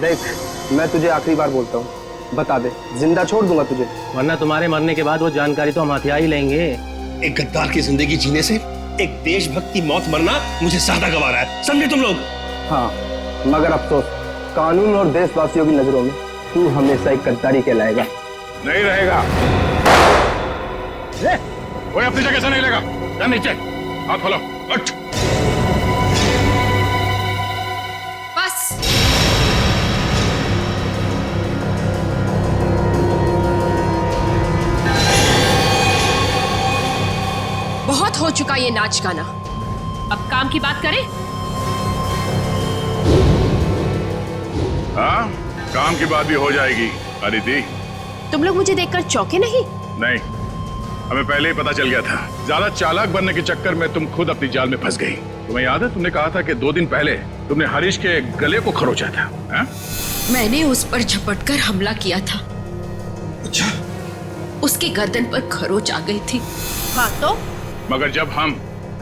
देख, मैं तुझे आखिरी बार बोलता हूँ, बता दे, जिंदा छोड़ दूंगा तुझे, वरना तुम्हारे मरने के बाद वो जानकारी तो हम हथिया ही लेंगे। एक गद्दार की जिंदगी जीने से एक देशभक्त की मौत मरना मुझे ज्यादा गवारा है, समझे तुम लोग? हाँ, मगर अफसोस, कानून और देशवासियों की नजरों में तू हमेशा एक गद्दारी कहलाएगा। नहीं रहेगा। कोई अपनी जगह से नहीं लेगा। जा नीचे, हाथ खोलो, उठ। बस। बहुत हो चुका ये नाच गाना, अब काम की बात करें। हाँ, काम की बात भी हो जाएगी अदिति। तुम लोग मुझे देखकर चौंके नहीं? नहीं, हमें पहले ही पता चल गया था। ज्यादा चालाक बनने के चक्कर में तुम खुद अपनी जाल में फंस गई। तुम्हें याद है, तुमने कहा था कि 2 दिन पहले तुमने हरीश के गले को खरोचा था। हा? मैंने उस पर झपटकर हमला किया था। अच्छा। उसकी गर्दन पर खरोच आ गई थी। हाँ तो? मगर जब हम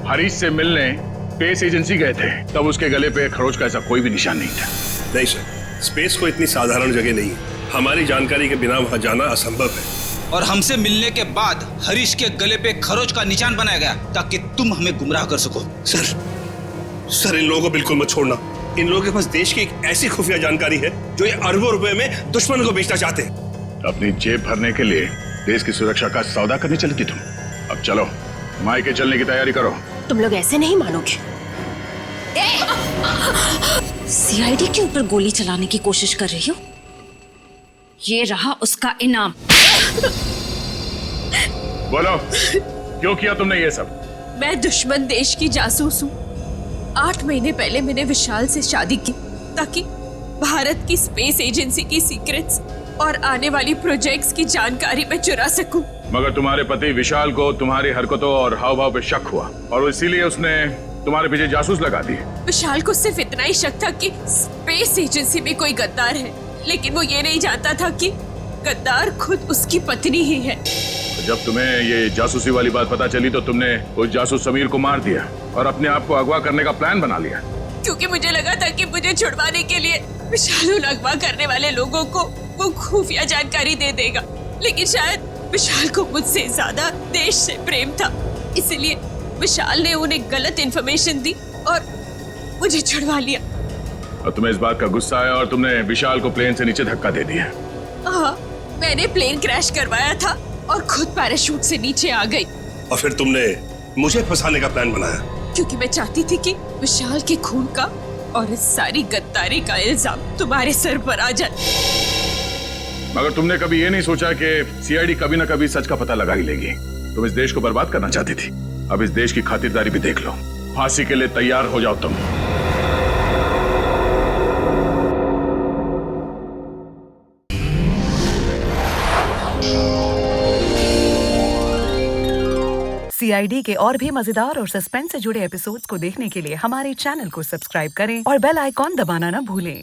हरीश से मिलने स्पेस एजेंसी गए थे तब उसके गले पे खरोच का ऐसा कोई भी निशान नहीं था। नहीं सर, स्पेस को इतनी साधारण जगह नहीं है। हमारी जानकारी के बिना वहां जाना असंभव है। और हमसे मिलने के बाद हरीश के गले पे खरोच का निशान बनाया गया ताकि तुम हमें गुमराह कर सको। सर इन लोगों को बिल्कुल मत छोड़ना। इन लोगों के पास देश की एक ऐसी खुफिया जानकारी है जो ये अरबों रुपए में दुश्मन को बेचना चाहते हैं। अपनी जेब भरने के लिए देश की सुरक्षा का सौदा करने चली थी तुम। अब चलो, मायके चलने की तैयारी करो। तुम लोग ऐसे नहीं मानोगे। सीआईडी के ऊपर गोली चलाने की कोशिश कर रही हो? ये रहा उसका इनाम। बोलो, क्यों किया तुमने ये सब? मैं दुश्मन देश की जासूस हूँ। 8 महीने पहले मैंने विशाल से शादी की ताकि भारत की स्पेस एजेंसी की सीक्रेट्स और आने वाली प्रोजेक्ट्स की जानकारी मैं चुरा सकूं। मगर तुम्हारे पति विशाल को तुम्हारी हरकतों और हाव भाव पे शक हुआ और इसीलिए उसने तुम्हारे पीछे जासूस लगा दिए। विशाल को सिर्फ इतना ही शक था कि स्पेस एजेंसी में कोई गद्दार है, लेकिन वो ये नहीं जानता था कि गद्दार खुद उसकी पत्नी ही है। जब तुम्हें ये जासूसी वाली बात पता चली तो तुमने उस जासूस समीर को मार दिया और अपने आप को अगवा करने का प्लान बना लिया। क्योंकि मुझे लगा था कि मुझे छुड़वाने के लिए विशाल उन अगवा करने वाले लोगों को वो खुफिया जानकारी दे देगा, लेकिन शायद विशाल को मुझसे ज्यादा देश से प्रेम था, इसलिए विशाल ने उन्हें गलत इन्फॉर्मेशन दी और मुझे छुड़वा लिया। और तुम्हें इस बात का गुस्सा आया और तुमने विशाल को प्लेन से नीचे धक्का दे दिया। हाँ, मैंने प्लेन क्रैश करवाया था और खुद पैराशूट से नीचे आ गई। और फिर तुमने मुझे फंसाने का प्लान बनाया? क्योंकि मैं चाहती थी कि विशाल के खून का और इस सारी गद्दारी का इल्जाम तुम्हारे सर पर आ जाए। मगर तुमने कभी ये नहीं सोचा कि सीआईडी कभी ना कभी सच का पता लगा ही लेगी। तुम इस देश को बर्बाद करना चाहती थी, अब इस देश की खातिरदारी भी देख लो। फांसी के लिए तैयार हो जाओ तुम। सीआईडी के और भी मजेदार और सस्पेंस से जुड़े एपिसोड्स को देखने के लिए हमारे चैनल को सब्सक्राइब करें और बेल आइकॉन दबाना ना भूलें।